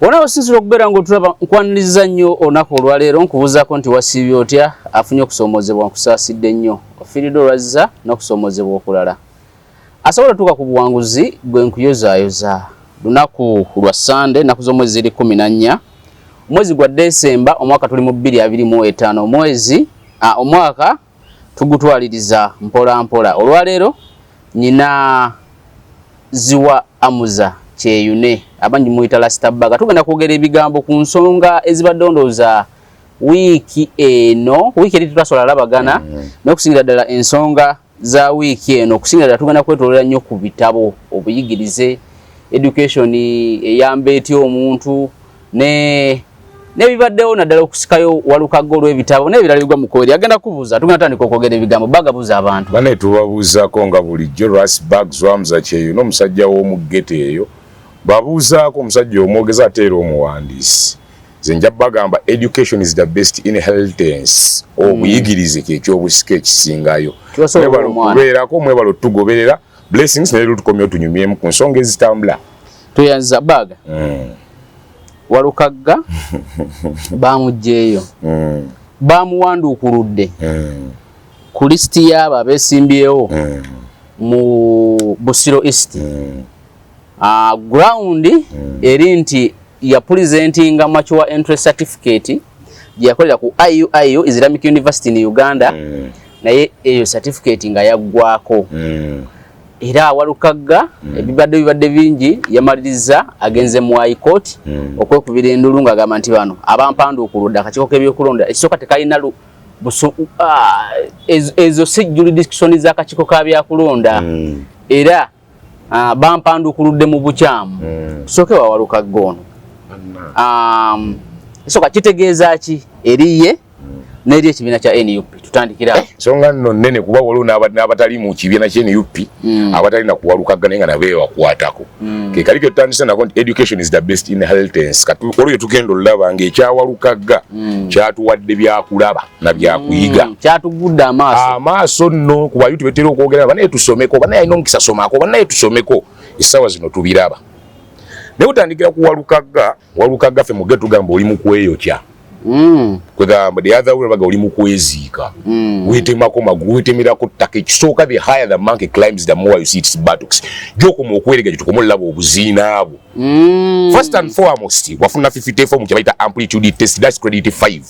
Wona osinzira okubeera ng'otulaba nkwaniriza nnyo olunaku olwaleero nkubuuzaako nti wasiibye otya afunye okusoomozebwa nkusaasidde nnyo ofiiridde olwazza n'okusoomozebwa okulala. Asobola tuuka ku buwanguzi bwe nkuyozaayoza lunaku lwa Sande ennaku z'omwezi ziri 14 omwezi gwa Desemba omwaka tuli mu 2025 omwaka tugutwaliriza mpola mpola. Olwaleero nyina Ziwa Amuza Kyeyune abangi muyita Rastabaga tugenda kwogera ebigambo ku nsonga ezibadde ndowooza wiiki eno wiiki eri twasobola labagana n'okusingira ddala ensonga za wiiki eno okusingira ddala tugenda kwetolera nnyo ku bitabo obuyigirize education eyamba etya omuntu n'ebibaddewo naddala okusikayo Walukagga olw'ebitabo n'ebirala bigwa mu kkoeri agenda kubuuza tugenda tandika okwogera ebigambo bagabuuza abantu bane tubabuuzaako nga bulijjo Rastabaga Zwamuza Kyeyune omusajja w'omugete eyo babuuzaako omusajja omwogeza ate era omuwandiisi nze nja bagamba education is the best inheritance obuyigirize ky'ekyobusika ekisingayo mwebalo okubeerako mwebalo tugoberera blessings naleero tukomye otunyumyemu ku nsonga ezitambula tuyanza Baga Walukagga baamugjeeyo baamuwanduukuludde ku lisiti y'abo abeesimbyewo mu Busiro East ground eri nti ya presentinga mature entry certificate yakolera ku IUIU Islamic University in Uganda naye eyo certificate nga yaggwako era Walukagga ebibadde bingi yamaliriza agenze mu High Court okwekubira endulu nga agamba nti bano abampanduukuludde akakiiko k'ebyokulonda ekisooka tekalina ezo si jurisdiction z'akakiiko ka byakulonda era bampanduukuludde mu bukyamu tusooke wa Walukagga ono esooka kitegeeza ki eriye n'eri ekibiina kya NUP tutandikira nsonga nno nnene kuba waliwo n'abatali mu kibiina kya NUP abatali na ku Walukagga naye nga nabo ewakwatako kekali ke tutandise nako nti education is the best inheritance olwo tugenda olulaba ng'ekya Walukagga kyatuwadde byakulaba na byakuyiga kyatugudde amaaso nno kuba yuti betera okwogera banaye tusomeko banaye alina omukisa somako banaye tusomeko essaawa zino tubiraba naye utandikira ku Walukagga ffe muge tugamba oli mu kweyokya kwegamba the other way baga oli mu kweziika wetemako magulu wetemerako ttaka ekisooka the higher the monkey climbs the more you see its buttocks gyokoma okwerega gye tukomolaba obuziina abo first and foremost wafuna 54 mu kye bayita amplitude test that's credit 5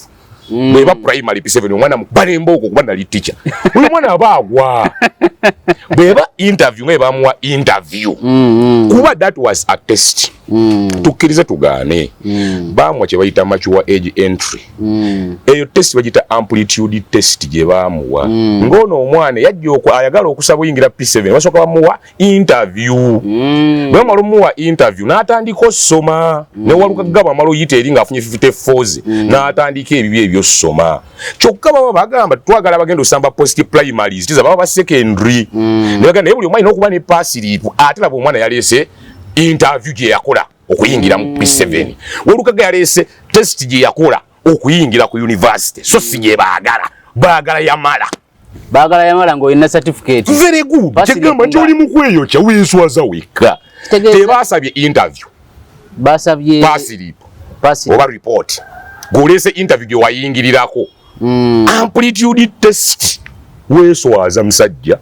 bweba primary P7 omwana mubalemba okwo kuba nali teacher buli mwana abaagwa bweba interview nga bamuwa interview kuba that was a test tukkirize tugaane bamuwa kye bayita mature age entry eyo test bagita amplitude test gye bamuwa ng'ono omwana yajja ayagala okusaba oyingira P7 basooka bamuwa interview bwamala omuwa interview n'atandika osoma ne Walukagga bamala oyita eri ng'afunye 54 n'atandika ebibi ebyosoma kyokka baba bagamba twagala bagenda osamba post primaries tiza baba ba secondary naye buli omwana okuba ne pasiripu ate laba omwana yaleese interview gye yakola okuyingira mu P7 Walukagga yaleese test gye yakola okuyingira ku university so si gye baagala yamala ng'olina certificate very good kyegamba nti oli mu kweyokya weeswaza wekka tebaasabye interview baasabye pasiripu oba report g'oleese interview gye wayingirirako amplitude test weeswaza musajja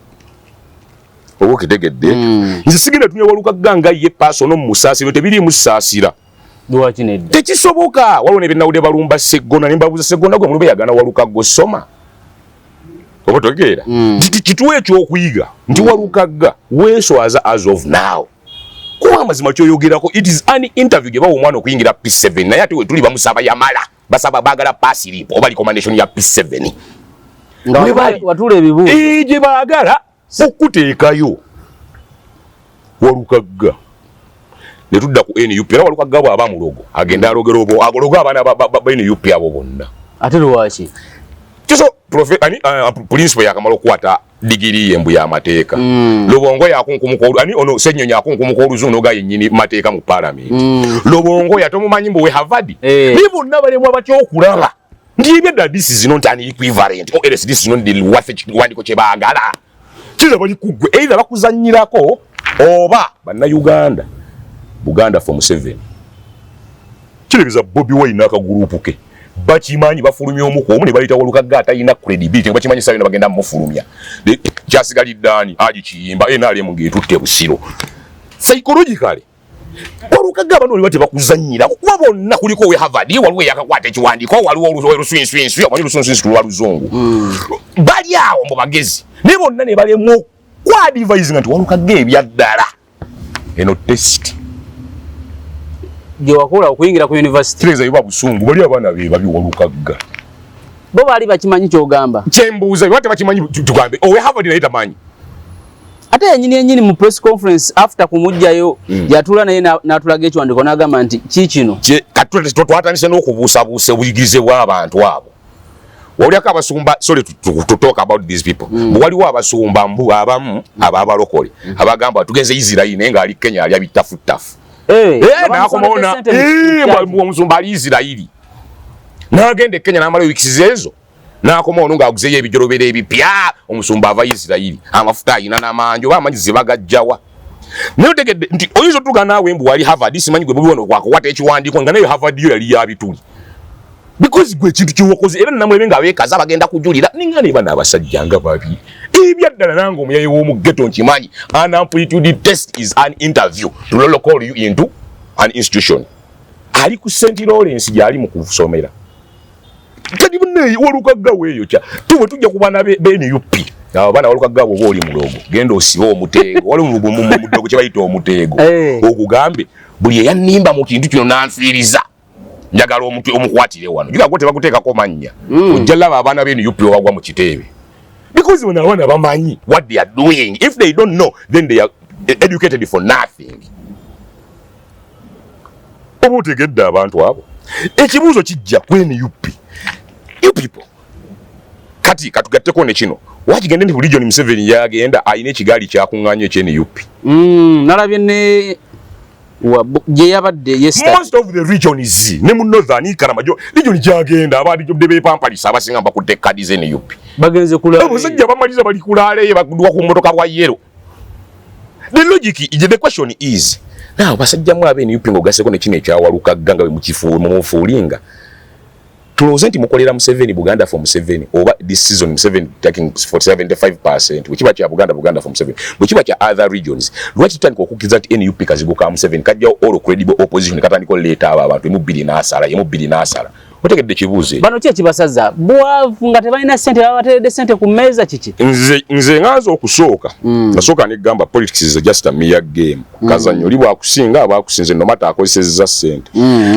oba okitegedde nze sigenda tunya Walukagga nga ye personal musaasiro tebiri musaasira tekisoboka waliwo ne benawudde balumba Seggona ne mbabuuza Seggona gwe mulube yagana Walukagga osoma oba togeera kituwa ekyokuyiga nti Walukagga weeswaza as of now kuba amazima kyoyogerako it is an interview gye bawa omwana okuyingira P7 naye ate we tuli bamusaba yamala basaba baagala pasiripo oba recommendation ya P7 watula ebibuuzo gye baagala okuteekayo Walukagga ne tudda ku NUP era Walukagga bw'aba mulogo agenda alogera agologa abaana ba NUP abo bonna ate lwaki kiso principal yakamala okukwata digiri yembu y'amateeka Lobongo yakunkumukolu ani ono Ssenyonyi akunkumukolu zuno ga yennyini mateeka mu parliament Lobongo yatomumanyi mbu we Harvard ni bonna balemwa batyokulaba nti ebyedda this is not an equivalent or else this is not the worth wandiko kye baagala kira bali kugwe either bakuzannyirako oba Buganda for Museveni kirebeza Bobi Wine akagrupu ke bakimanyi bafulumya omuko omu ne baleta Walukagga atayina credibility bakimanyi sayo bagenda mufulumya kyasigaliddaani agikiyimba NRM ngetutte busiro psychologically Walukagga bano oli bate bakuzanyira kuba bonna kuliko we Harvard waliwo yakakwata ekiwandiiko waliwo olusinswinsi amanyi olusinswinsi lwa luzungu bali awo mu bagezi ne bonna ne balemu kwa advising nti Walukagga ebyaddala eno test je wakola okuyingira ku university kireza iba busungu bali abana be babi Walukagga bo bali bakimanyi kyogamba kyembuuza bate bakimanyi tugambe owe Harvard naita manyi ate yenyini mu press conference after kumujjayo yatula naye natulaga ekiwandiiko n'agamba nti kikino katule twatandise n'okubuusabuusa obuyigirize bw'abantu abo waliako abasumba sorry to talk about these people waliwo abasumba mbu abamu ababalokole abagamba tugenze Israel naye ng'ali Kenya ali abitafutafu nakomaona omusumba ali Israeli n'agenda Kenya n'amala weeks ezo n'akomaona ng'aguzeyo ebijolobera ebipya omusumba ava Israeli amafuta ayina n'amanjo bamanyize bagajjawa naye otegedde nti oyinza otuuka naawe mbu wali Harvard simanyi gwe bubiwono kwakukwata ekiwandiiko nga nayo Harvard yo yali yabituli because gwe ekintu kyewakoze era namulebe ng'abeekaza bagenda kujulira ninga ne bano abasajja nga babi ebyaddala nange omuyayi w'omugeto nkimanyi an amplitude test is an interview to call you into an institution ali ku St. Lawrence gyali mu kusomera kati bune Walukagga weeyo kya tuwe tujja kubana NUP abana Walukagga bo oli mulogo genda osiba omutego wali mu mudogo kye bayita omutego okugambe buli eyanimba mu kintu kino nanfiriza njagala omuntu omukwatire wano juga gote bakuteekako mannya ojjalaba abaana NUP wagwa mu kitebe because when abana bamanyi what they are doing if they don't know then they are educated for nothing obutegedde abantu abo ekibuuzo kijja ku NUP you people kati katugatteko ne kino wakigende nti Region Museveni yagenda ayina ekigaali kyakuŋŋaanya ekye-NUP nalabye ne gye yabadde most of the regions ne mu northern Karamajo region gyagenda abali bepampalisa abasinga bakutte kadi z'NUP bagenze kulala abasajja bamaliza bali kulale bagudwa ku motoka bwa yero the logic the question is now basajja mu NUP ngogaseko ne kino ekya Walukagga nga mu mufuulinga tulowooza nti mukolera Museveni Buganda for Museveni oba this season Museveni taking 75% bwekiba kya Buganda for Museveni bwekiba kya other regions lwaki tutandika okukkiriza nti NUP kazigo ka Museveni kajjawo all credible opposition katandika oleeta abo abantu emu bbiri n'asala otegedde kibuuze bano ki ekibasaza bwavu nga tebalina ssente babateredde ssente ku mmeeza kiki nze nganza okusooka nasooka negamba politics is just a mere game kazannyo oli bwakusinga abaakusinze nomata akozesezza ssente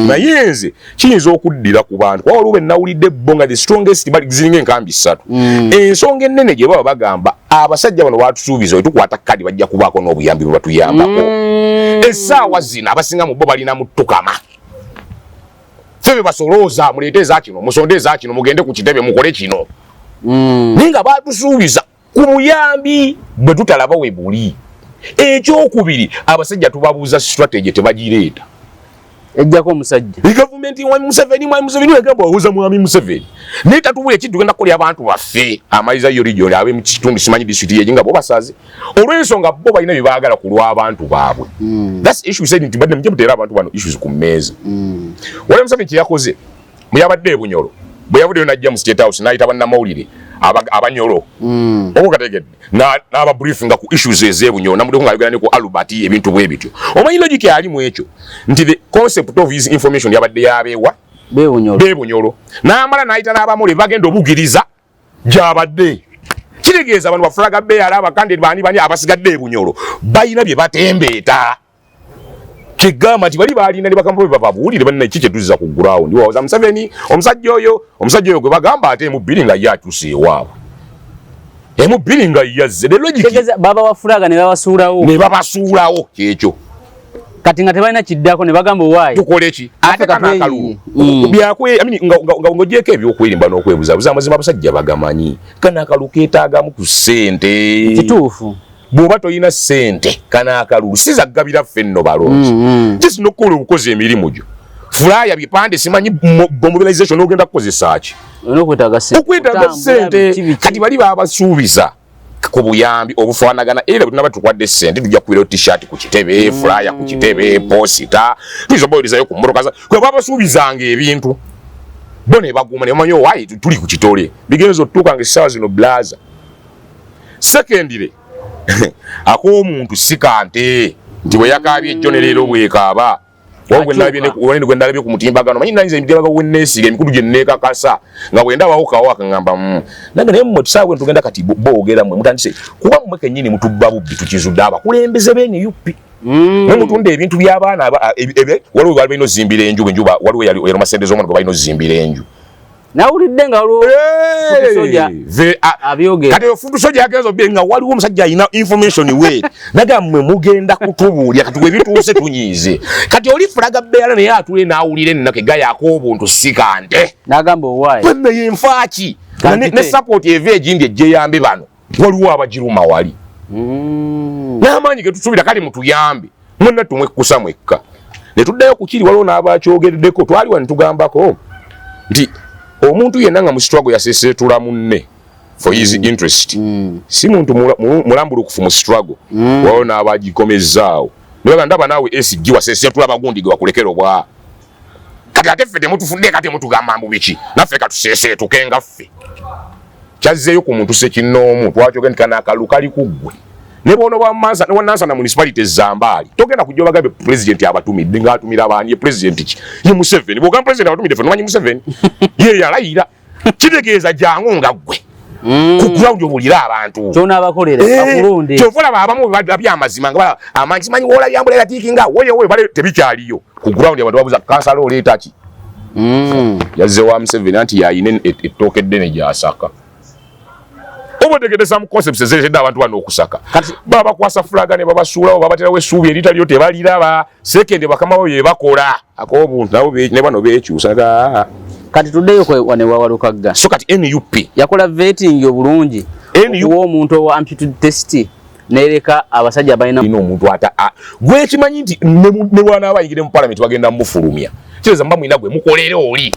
naye nze kiyinza okuddira ku bantu kwa waliwo nawulidde bo nga the strongest ziringa enkambi 3 ensonga ennene gye baba bagamba abasajja bano batusuubiza wetukwata kadi bajja kubaako n'obuyambi bwe batuyambako essaawa zino abasinga mu bo balina mutukama febe basolooza muleeteza kino musondeza kino mugende ku kitebe mukole kino ninga batusuubiza ku buyambi bwe tutalaba we buli ekyokubiri abasajja tubabuuza strategy tebagireeta ejjako omusajja government wa Museveni wegamba wahuza mwami Museveni neta tubuye kintu genda kukolya abantu baffe amaliza yo region abe mu kitundu simanyi district yejinga bo basaze olw'ensonga bo balina bye baagala ku lw'abantu baabwe that's issue said nti badde mujja era abantu bano issues ku mmeeza wale Museveni kyakoze muyabadde e Bunyoro bwe yavuddeyo najja mu State House n'ayita bannamawulire abanyolo okukategedde n'aba briefing ku issues ez'ebunyoro namudde ng'ayogera ne ku Albert ebintu bwe bityo omanyi logic ali mu ekyo nti the concept of his information yabadde yabeewa bebunyoro n'amala n'ayita n'abamule bagenda obugiriza gyabadde kitegeeza abantu bafulaga beeyala abakandida bani abasigadde ebunyoro balina bye batembeeta kigamba nti bali balina ne bakamba bababuulire banna ekiki tuzza ku ground wawoza Museveni omusajja oyo gwe bagamba ate emubbiri nga yatuuse ewaabwe emubbiri nga yazze the logic baba wafulaga ne babasuulawo kyekyo kati nga tebalina kiddako ne bagamba owaayi tukole ki ate kana akalulu byakwe nga ngogyeko ebyokwerimba n'okwebuzabuza amazima abasajja bagamanyi kana akalu keetaagamu ku ssente kituufu bw'oba toyina ssente kana akalulu sizagabira ffenno balonzi kisi n'okukola obukozi emirimu gyo fulaya bipande simanyi mobilization ogenda kukozesa ki okwetaaga ssente kati bali babasuubiza ku buyambi obufaanagana era bwe tunabatukwadde ssente tujja kubira t-shirt ku kitebe flyer ku kitebe posita tuzoboyirizayo ku mmotoka kwe babasuubizanga ebintu bo ne baguma ne bamanyi waayi tuli ku kitole bigenzo otutuuka ng'essaawa zino blaza secondly ak'omuntu si kante nti bwe yakaabye ejjo ne leero bwekaaba gwe ndalabye ku mutimbagano manyi nanyiza emitimbagano wenneesiga emikutu gye nneekakasa nga bwe ndabawo kawo akaŋŋamba nange naye mmwe tusaawe bwe tugenda kati boogera mmwe mutandise kuba mmwe kennyini mutubba bubbi tukizudde abakulembeze b'NUP ne mutunda ebintu by'abaana waliwo baali balina ozimbira enju bwenjuba waliwo yali masente z'omwana gwe balina ozimbira enju nawulidde nga waliwo soja abyogera kati ofundu soja yagenza obye nga waliwo omusajja alina information we naga mmwe mugenda kutubuulya kati bwe bituuse tunyiize kati oli fulaga bbeera naye atule n'awulira ennaka egayaako obuntu si kante n'agamba owaayi bwenna yenfaaki ne support eva egindi ejjeyambe bano waliwo abagiruma wali n'amaanyi ge tusuubira kale mutuyambe mwenna tumwekkusa mwekka ne tuddayo ku kiri waliwo n'abakyogereddeko twaliwa ne tugambako nti omuntu yenna nga mu struggle yasesetula munne for his interest si muntu mulambulukufu mu struggle waliwo n'abagikomezaawo nibaga ndaba naawe SG wasesetula bagundige wakulekera obwa kati ate ffe temutufudde kati mutugamba mbu biki naffe katuseesetuke nga ffe kyazzeeyo ku muntu sekinnoomu twakyoge nti kanakalu kali ku ggwe ne bono bwannansa na municipality zambaali togenda kujja bagambe president abatumidde ng'atumira abaani ye president ki ye Museveni bwogamba president abatumidde ffe nomanyi Museveni ye yalayira kitegeeza jangu nga ggwe ku ground obulira abantu kyonaabakolera bakulonde kyova olaba abamu by'amazima nga amanyi simanyi woolabya mbulera tiikinga woyo bale tebikyaliyo ku ground abantu babuza kansala oleeta ki yazze wa Museveni anti yayina ettooka eddene gy'asaka obotegedesa mu concepts ezeredde abantu bano okusaka baba kwasa fulaga ne babasuulawo babaterawo essuubi eritalyo tebaliraba second bakama bo yebakola ak'obuntu nabo ne bano beekyusa kati tuddeyo wane wawalukagga so kati NUP yakola vetting obulungi okuwa omuntu owa amplitude test nereka abasajja balina omuntu ata gwe kimanyi nti ne bwana abayingire mu parliament bagenda mufulumya kireza mba mwina gwe mukolere oli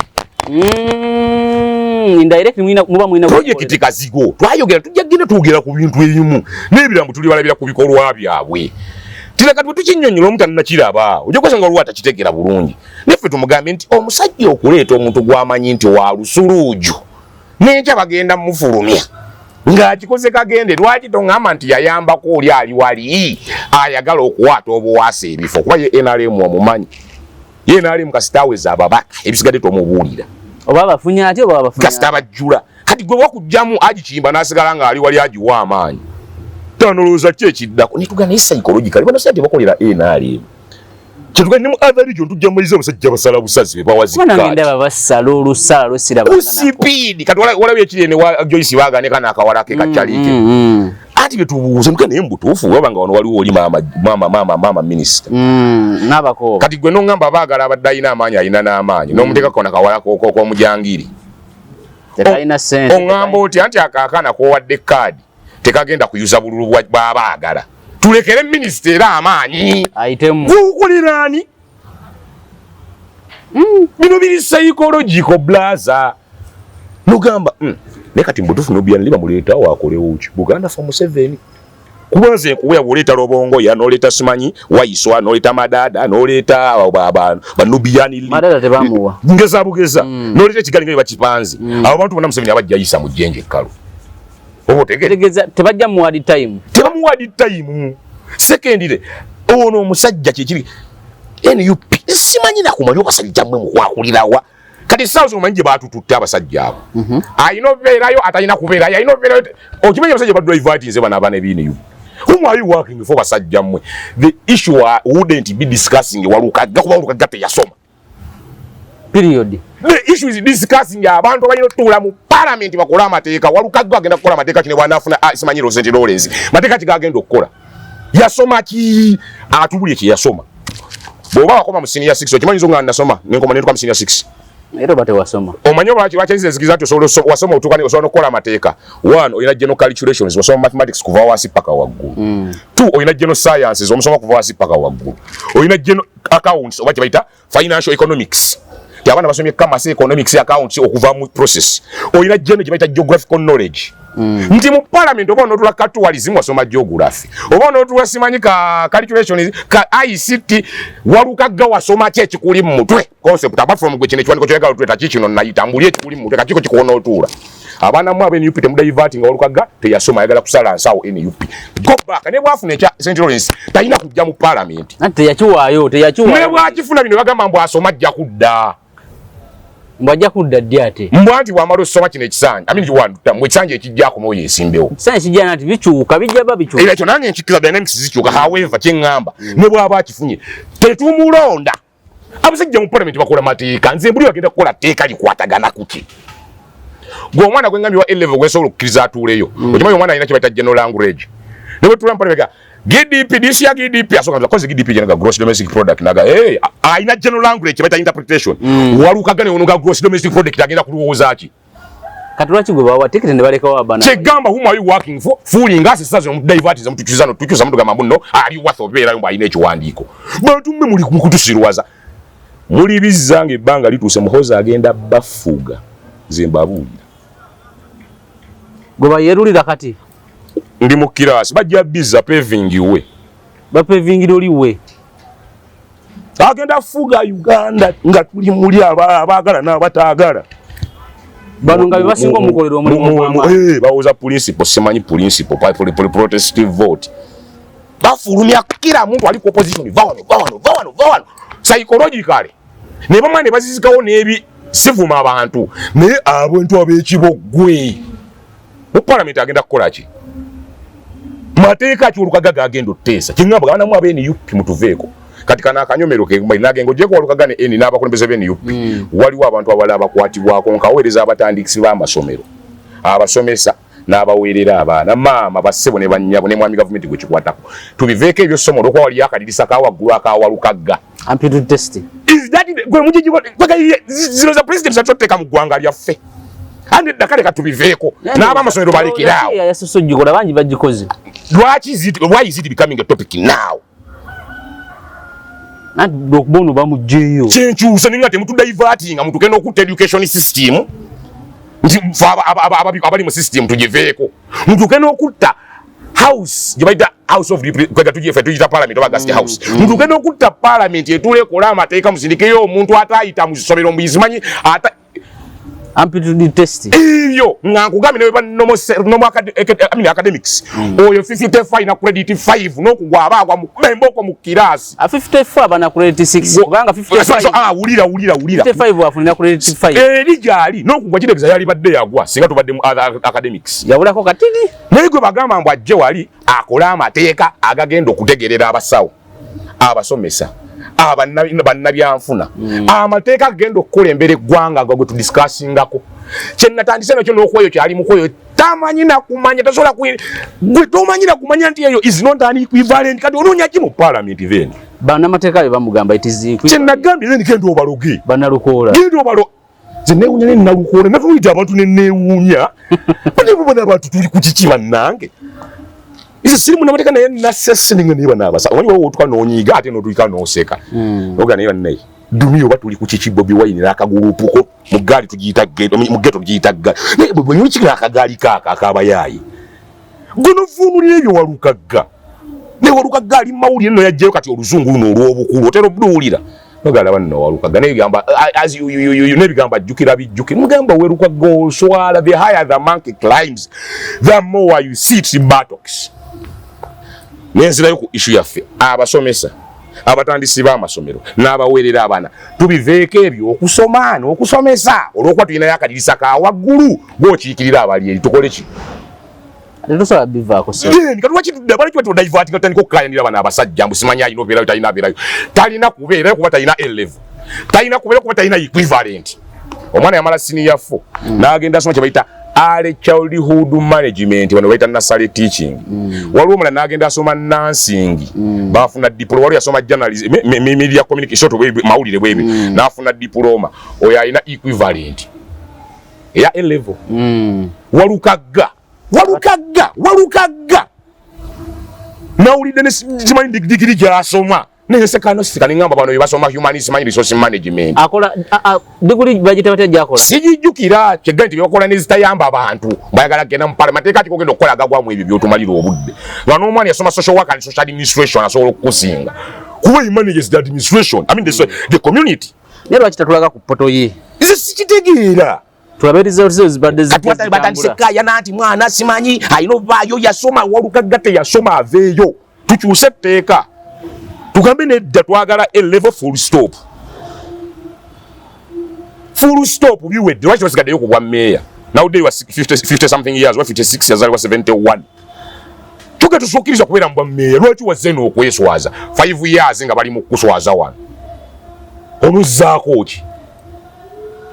indirect muba mwina project kazigo twayogera tujja genda tuogera ku bintu ebimu n'ebirambo tuli balabira ku bikolwa byabwe tilaka bwe tukinyonyola omuntu annakiraba ojja kwesanga olwa atakitegera bulungi neffe tumugambe nti omusajja okuleeta omuntu gw'amanyi nti wa lusuluuju n'enkya bagenda mufulumya ng'akikoze kagende lwaki toŋŋamba nti yayambako oli ali wali ayagala okuwaata obuwaasa ebifo kuba ye NRM omumanyi ye NRM kasitaaweza ababaka ebisigadde tomubuulira oba bafunye ate oba bafunye kasita abajjula kati gwe wakujjamu agikimba n'asigala ng'ali wali agiwa amaanyi tanolooza ki ekiddako netugana naye psychological bano sente bakolera NRM kyetugana ne mu other region tujja mumaliza abasajja basala busazi be bawazikkaatnagenda babasala olusala lwesirabasipiidi kati walabye ekirene wa Joyce baagane kana akawalake kakyalike ati betubuuza nuka naye mbutuufu wabanga wano waliwo oli mama minister n'abako kati gwe n'oŋŋamba baagala abadde alina amaanyi alina n'amaanyi n'omuteekako nakawalako okw'omujangiri tekalina sente oŋŋamba oti anti akaakaana k'owadde kaadi tekagenda kuyuza bululu bw'abaagala tulekere minisita era amaanyi ayitemu gukoleraani bino biri psychological blaza nogamba naye kati mbutuufu nobyani bamuleetawo akolewo ki Buganda for Museveni kubanze nkuweya bw'oleeta Lobongoya n'oleeta simanyi Waiswa n'oleeta Madada n'oleeta banubiyani Madada tebamuwa ngeza bugeza n'oleeta Kigali nga bakipanze abo bantu bonna Museveni abajja ayisa mu jjenje ekkalu obotegeza tebajja mu wadi time tebamuwadi time secondly ono omusajja kyekiri NUP simanyi nakumanyi abasajja mmwe mukwakulirawa kati saazo omanyi gye baatututte abasajja abo ayina obeerayo atalina kubeerayo ayina obeerayo okimanyi abasajja badrivatinze bano abaana ebinu whom are you working for basajja mmwe the issue wouldn't be discussing walukagga kuba walukagga teyasoma period the issue is discussing abantu abalina otuula mu parliament bakola amateeka walukagga agenda kukola amateeka kine bwanaafuna simanyi Rosette Lawrence mateeka kigagenda okukola yasoma ki atubulye kye yasoma bw'oba wakoma mu senior 6 okimanyizo nga nasoma nenkoma nentuka mu senior 6 era bate wasoma omanyi lwaki enzikiza nti wasoma otuukane osobola n'okukola amateeka 1 olina general calculations wasoma mathematics kuva wansi paka waggulu 2 olina general sciences omusoma kuva wansi paka waggulu olina general accounts oba kyebayita financial economics ti abaana basomye commerce economics accounts okuva mu process olina general kyebayita geographical knowledge nti mu parliament oba onotula katuwalizimu wasoma geography oba onotula simanyi ka calculation ka ICT Walukagga wasoma ki ekikuli mu mutwe concept apart from gwe kino ekiwandiiko kyoyagala otuleta kikino nayitambuli ekikuli mu mutwe kakiko kikuwona otuula abaana mu aba NUP temudiverting Walukagga teyasoma ayagala kusala nsawo NUP go back ne bwafuna ekya St. Lawrence talina kujja mu parliament teyakiwaayo ne bwakifuna bino bagamba mbu asoma ajja kudda mbajja kudda ddi ate mbwanti bwamala osoma kino ekisanja kiwanduta mu ekisanja ekijjako mwoyo esimbewo ekisanja kijjana nti bikyuka bijja ba bikyuka era ekyo nange nkikkiriza dynamics zikyuka however kyeŋŋamba ne bw'aba akifunye tetumulonda abasajja mu parliament bakola mateeka nze buli bagenda kukola tteeka likwatagana kuki gwe omwana gweŋŋambye wa A-level gwesobola okukkiriza atuuleyo okimanyi omwana alina kye bayita general language ne bwe tula mu parliament GDP this year GDP asoka because GDP jenaga gross domestic product naga aina general language beta interpretation Walukagga ne onoga gross domestic product agenda kulowooza ki katulaki gwe bawa ticket ne baleka wa bana chegamba whom are you working for fooling us sazo mu divert za mtuchizano tuchuza mtu kama muno ali worth obera yomba ine ekiwandiiko bantu mme muli kutusirwaza muli bizange banga lituse muhoza agenda bafuga Zimbabwe gwe bayerulira kati ndi mu kirasi bajja bizza paving we ba paving doli we agenda fuga Uganda nga tuli muli abagala n'abataagala bano nga basinga omukolero omulimu bawoza principle semanyi principle protestive vote bafulumya kila muntu ali ku opposition vawano psychologically ne bamane bazizikawo nebi sivuma abantu ne abantu ab'ekibogwe mu parliament agenda kukola ki mateeka ki Walukagga agenda oteesa kingamba gana mu abeni NUP mutuveeko kati kana akanyomero ke mbayi nagengo je ko Walukagga ne eni n'abakulembeze b'eni NUP waliwo abantu abala bakwatibwako nkaweereza abatandikisi b'amasomero abasomesa n'abaweerera abaana maama bassebo ne bannyabo ne mwami government gwe kikwatako tubiveeko ebyo somo lokwa wali akadirisa ka waggulu aka Walukagga ampitu test is that gwe mujiji kwaka zino za president zatoteka mu ggwanga lyaffe ande dakale katubiveeko n'abamasomero balekerawo yasosojjikola bangi bagikoze why is it becoming a topic now not dokbono bamujeyo chenchusa ninga temutu diverting amuntu keno okutta education system nti abali mu system tujiveeko muntu keno okutta house jibaita house of kwega tujita parliament oba guest house muntu keno okutta parliament etule kola amateeka musindikeyo omuntu atayita mu somero muyizimanyi ata amplitude test iyo ngankugambye ne academics oyo 55 na credit 5 nokugwa abagwa mu bemboko mu kirasi 54 bana credit 6 kubanga 55 ulira 55 afuna credit 5 lijali nokugwa kidegeza yali badde yagwa singa tubadde mu academics yabulako katini naye bagamba mbu ajje wali akola amateeka agagenda okutegerera abasawo abasomesa bannabyanfuna amateeka agenda okukola embere eggwanga gwe tudiscussingako kyenatandise nakyo n'okwoyo kyali mukwoyo tamanyi nakumanya tasobola gwe tomanyi nakumanya nti eyo is not an equivalent kati onoonya ki mu parliament then bannamateeka be bamugamba itizikwi kyenagambye then genda obaloge bannalukoola genda obalo zenewunya nenalukoola navuyita abantu nenewuunya banebubona abantu tuli ku kiki bannange isi sirimu namateka naye nasesininga niba nabasa wali wawo otuka nonyiga ate notulika noseka oga naye naye dumiyo batuli ku kiki Bobi Wine n'akagulupuko mu gaali tugiyita mu ghetto tugiyita gaali naye Bobi Wine kiki n'akagaali kaka akabayayi gono vunulira ebyo Walukagga ne Walukagga ali mawulire nno yajjayo kati oluzungu luno olw'obukulu otera obuduwulira nogala banno Walukagga naye bigamba as you ne bigamba jjukira bijjukira mugamba Walukagga oswala the higher the monkey climbs the more you sit in buttocks nenzirayo ku issue yaffe abasomesa abatandisi b'amasomero n'abaweerera abaana tubiveeko ebyo okusoma n'okusomesa olw'okuba tulinayo akadirisa ka waggulu gw'okiikirira abali eri tukole ki tetusobola bivaako katuwakitudabalakibatudaivatinga tutandika okukayanira bana abasajja mbu simanyi alina obeerayo talina abeerayo talina kubeerayo kuba talina A-level talina kubeerayo kuba talina equivalent omwana yamala senior 4 n'agenda asoma kye bayita early childhood management bano baita nursery teaching waliwo omulala n'agenda asoma nursing bafuna diploma waliwo yasoma journalism media communication mawulire bwebi n'afuna diploma oyo alina equivalent eya A-level Walukagga nawulidde ne simanyi digiri gy'asoma Nesekano sikani ngamba bano yebasoma humanism resource management. Akola degree budget bateja akola. Sijijukira kyegenti byokola nezitayamba abantu. Bayagala genda mu parliament kati kogenda okukola gagwamu ebyo byotumalira obudde. Lwano omwana yasoma social work and social administration asobola okusinga. Kuba he manages the administration. I mean the community. Ne lwaki tatulaga ku poto ye. Ise sikitegeera. Twaberiza otuzi badde zikati batandiseka yana anti mwana simanyi ayino bayo yasoma walukagate yasoma aveyo. Tukyuse tteeka. Tugambe nedda twagala a level full stop. Full stop biwedde lwaki basigaddeyo ku bwa meya. Nowadays was 50 something years, 56 years, 71. Tuge tusukiriza kubeera mu bwa meya lwaki wazeno okweswaza 5 years nga bali mu kuswaza wano. Onuzaako ki?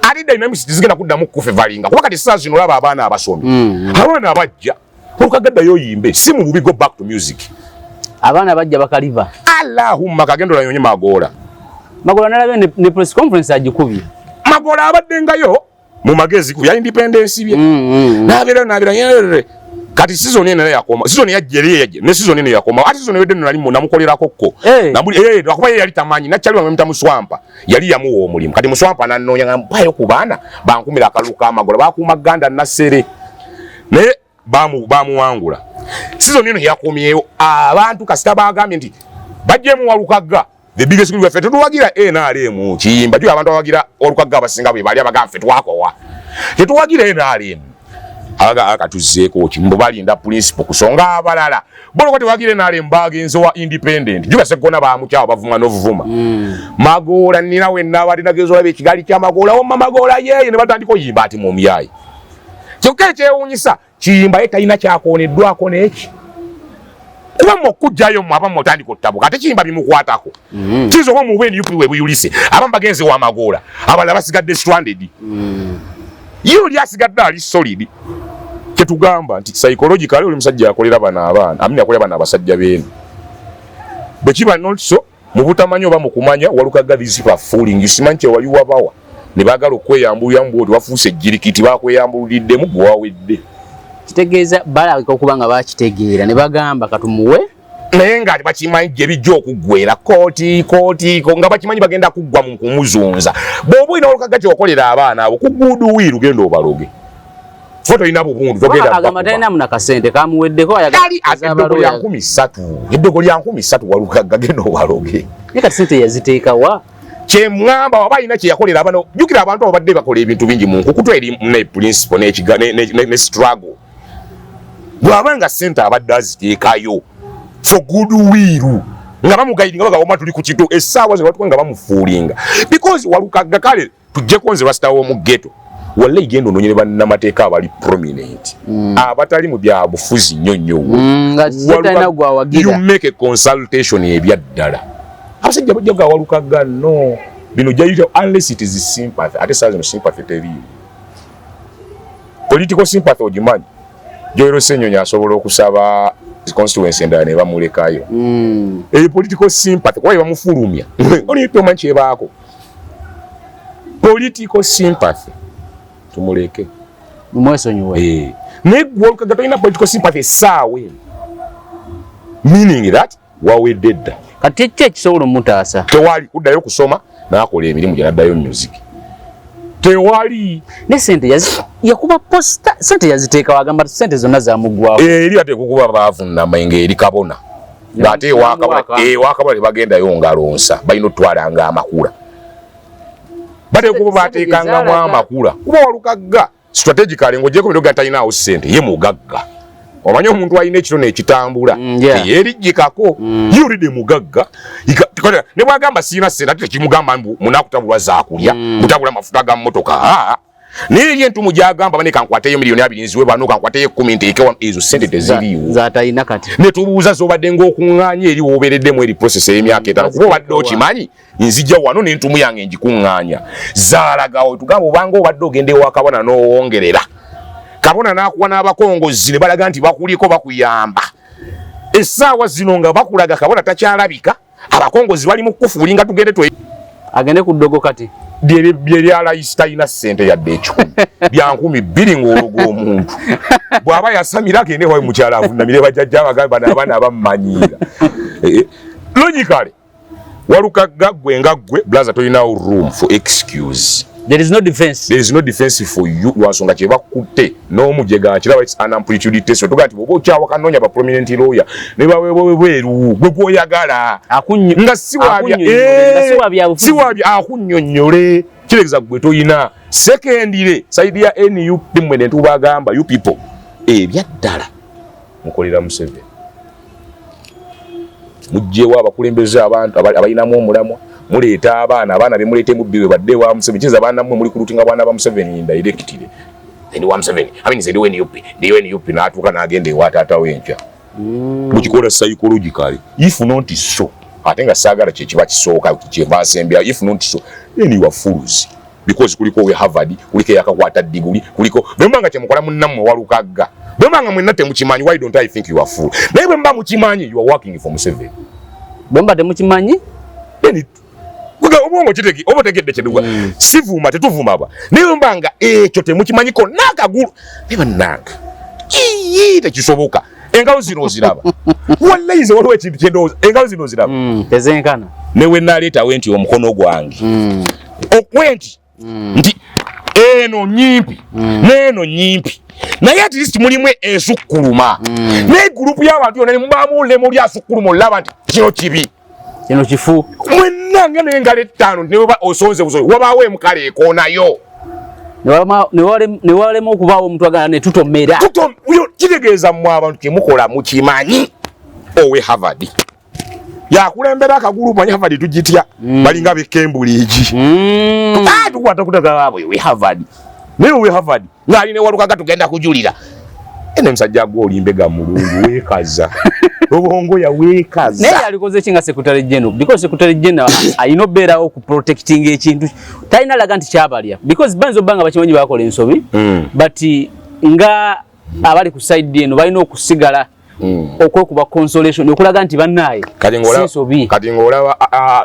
Ali dynamics zigenda kuddamu kufevalinga kuba kati saa zino laba abaana abasomi. Abaana abajja olukagaddayo yimbe si mu bubi go back to music. Abaana bajja bakaliva. Allahumma kagendo la nyonyi Magola. Magola nalabe ne press conference agikubye. Magola abadde ngayo mu magezi ku ya independence bye. Nabira yere. Kati season ene yakoma. Season yajjeriye ne season ene yakoma. Ati season wedde nali mu namukolera kokko. Nambuli akuba yali tamanyi nachali wamemta muswampa. Yali yamuwo omulimu. Kati muswampa nannonya ngampayo ku baana bankumira akaluka Magola bakuma ganda nasere. Ne bamuwangula. Season eno yakomyeyo abantu kasita bagambye nti bajjemu walukagga the biggest group effect tuwagira NRM kiyimba tu abantu abagira olukagga abasinga bwe bali abagamfe twakowa tetuwagira NRM akatuzeeko kimbo bali nda principal kusonga abalala bolo kwati wagira NRM bagenzo wa independent juba sekona ba mukyawa bavuma novuma Magola nina wenna bali nagezo labe kigali kya Magola omma Magola yeye ne batandiko yimba ati mu myayi kyoke kyewunyisa kiyimba etayina kyakoneddwako neki kuba mukujjayo mwaba mutandika ottabuka ate kiyimba bimukwatako kizo ko mubeni yupi we buyulise abamba genze wa Magola abala basigadde stranded yuli asigadde ali solid ketugamba nti psychologically oli musajja akolera bana abaana amini akolera bana abasajja bene bwe kiba nolso mu butamanyi oba mu kumanya walukagga these people fooling you simanche wali wabawa ne bagala okweyambuluyambu oti wafuuse ejjirikiti bakweyambululiddemu gwe wawedde kitegeeza balabika okuba nga bakitegeera ne bagamba katumuwe naye nga bakimanyi gye bijja okuggwera kooti nga bakimanyi bagenda kuggwa mu kumuzunza bw'oba olina olukaga kyokolera abaana abo kuguudu wiiru genda obaloge foto olina bubundu agamba talina muna kasente kamuweddeko eddogo lya 13 walukaga genda obaloge naye kati sente yaziteekawa kyemwamba waba alina kyeyakolera abano jjukira abantu ababadde bakola ebintu bingi mu nkukutu eri ne principle ne struggle bw'abanga sente abadde aziteekayo for good will nga bamugayidinga bagawoma tuli ku kitu essaawa zebatuka nga bamufuulinga because walukagga kale tujjeko nze lwasitawo mu ghetto walla igenda ononyere bannamateeka abali prominent abatali mu bya bufuzi nnyo you make a consultation ebyaddala abasajja bajja ga walukagga no bino jayita unless it is sympathy ate saa zino sympathy teriyo political sympathy ogimanyi Joero Ssenyonyi asobola okusaba constituency endala ne bamulekayo political sympathy kuba bamufulumya oli tomanyi kyebaako political sympathy tumuleke mumwesonyiwe naye walukagga tolina political sympathy essaawa meaning that wawedde dda kati kye kisobola omutaasa tewali kuddayo kusoma n'akola emirimu gye naddayo music tewali ne sente yakuba posta sente yaziteeka wagamba sente zonna zamugwawo eri ate kukuba baavunama ng'eri kabona ng'ate wakabona tebagendayo ngalonsa balina otwalanga amakula bate kuba bateekangamu amakula kuba walukagga strategically ng'ogyeko biro gatalinawo sente ye mugagga omanyi omuntu alina ekitone ekitambula teyeeriggikako yulidde mugagga ne bwagamba siina sente ate tekimugamba munakutabulwa zaakulya mutabula mafuta ga mmotoka naye eri entumu gyagamba bane kankwateyo miliyoni 2 nziwe bano kankwateyo 10 nteekewa ezo sente teziriiwo zaatalina kati ne tubuuza z'obadde ng'okuŋŋaanya eri w'obeereddemu eri process ey'emyaka 5 kuba obadde okimanyi nzijja wano n'entumu yange ngikuŋŋaanya zaalagawo tugamba obanga obadde ogenda ewakabona n'owongerera kabona nakuwa n'abakongozi ne balaga nti bakuliko bakuyamba essaawa zino nga bakulaga kabona takyalabika abakongozi bali mu kufuulinga tugende agende ku ddogo kati byeryalaisi talina ssente yadde ekikumi bya 2,000 ng'ologa omuntu bw'aba yasamira agende wawe mukyala avunamire bajjajja abagambe bano abaana abammanyiira logically Walukagga gwe nga gwe blaza tolina room for excuse. There is no defense. There is no defense for you. Lwansonga kye bakutte n'omujega kiraba it's an amplitude test. Tuga nti bw'oba okyawa kanoonya ba prominent lawyer ne baweebwa bweru gwe gw'oyagala nga siwabya akunnyonnyole kireeza gwe toyina. Sekendire saidi ya NUP mwe ne tubagamba you people ebyaddala mukolera Museveni. Mujjewo abakulembeze abantu abalinamu omulamwa muleeta abaana bemuleete mu bbiwe badde wa Museveni kiza abaana mmwe muli kulutinga abaana ba Museveni indirectly ndi wa Museveni ndi NUP n'atuuka n'agenda ewa taata w'enkya mukikola psychologically if not so ate nga saagala kye kiba kisooka kyemba asembera if not so then you are fools because kuliko we Harvard kuliko yakakwata diguli kuliko bwembanga kyemukola munnammwe Walukagga bwembanga mwenna temukimanyi why don't I think you are fool naye bwemba mukimanyi you are working for Museveni bwemba temukimanyi obwongo kitegi obotegedde kyeduga sivuma tetuvuma aba naye mbanga ekyo temukimanyiko nakagulu ne bannanga tekisoboka engalo zino ziraba wallahi waliwo ekintu kyendowooza engalo zino ziraba tezenkana newe naleetawo enti omukono gwange okwenti nti eno nyimpi n'eno nyimpi naye at least mulimu ensukkuluma naye gurupu y'abantu yonna nemubaamu olulemu lyasukkuluma olaba nti kino kibi kino kifu mwenna nga n'engalo ettaano neba osonze busozi wabaawo emukale ekoonayo ne walema okubaawo omuntu agana ne tutomera kitegeeza mmwe abantu kyemukola mukimanyi owe Harvard yakulembera akagulu manyi Harvard tugitya balinga be Cambridge tukwata kutaga abo we Harvard naye we Harvard ng'ali ne Walukagga tugenda kujulira ene musajja gwe olimbega mulungu weekaza obongo ya weekaza naye alikoze kinga secretary general because secretary general ayino beera oku protecting ekintu talina laga nti kyabalya because banzo banga bakimanyi bakola ensobi but nga abali ku side eno balina okusigala okwekuba consolation okulaga nti bannaye kati ng'olaba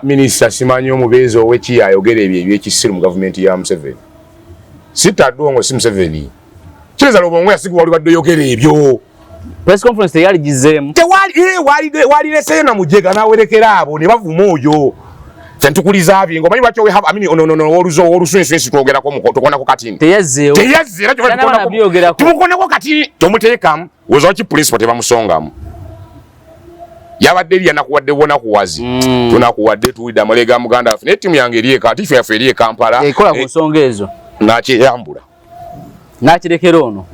minisita simanyi omubeezi ow'eki ayogera ebyo ebyekisiru mu gavumenti ya Museveni sitadongo si Museveni kireza lobongo yasigu wali badde yogera ebyo press conference teyali gizeemu wali leseyo na mujega nawerekera abo ne bavuma oyo sentukuliza abingo manyi lwaki we have olusunsi twogerako tukonako katini teyazzeewo tumukonako kati tomuteekamu wezawaki principal tebamusongamu yabadde lyanakuwadde bonakuwazi tunakuwadde tuwidde amalega muganda waffe naye ttiimu yange erieka tiifu yaffe eri Kampala ekola ku nsonga ezo nakyeyambula nakirekera ono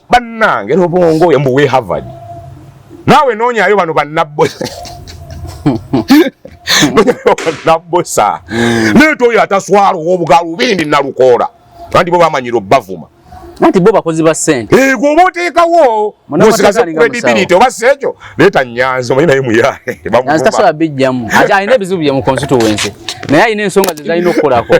bannange lobongo embu we Harvard naawe noonyayo bano bannabbosa nabbosa neeta oyo ataswala ow'obugalubindi nalukoola anti bo bamanyira obbavuma anti bo bakozi ba ssente gwoba oteekawo nosikaze credibility oba si ekyo leeta Nyanzi omanyi naye muyaye tasobola bijjamu alina ebizibu bye mu constituency naye alina ensonga ze zalina okukolako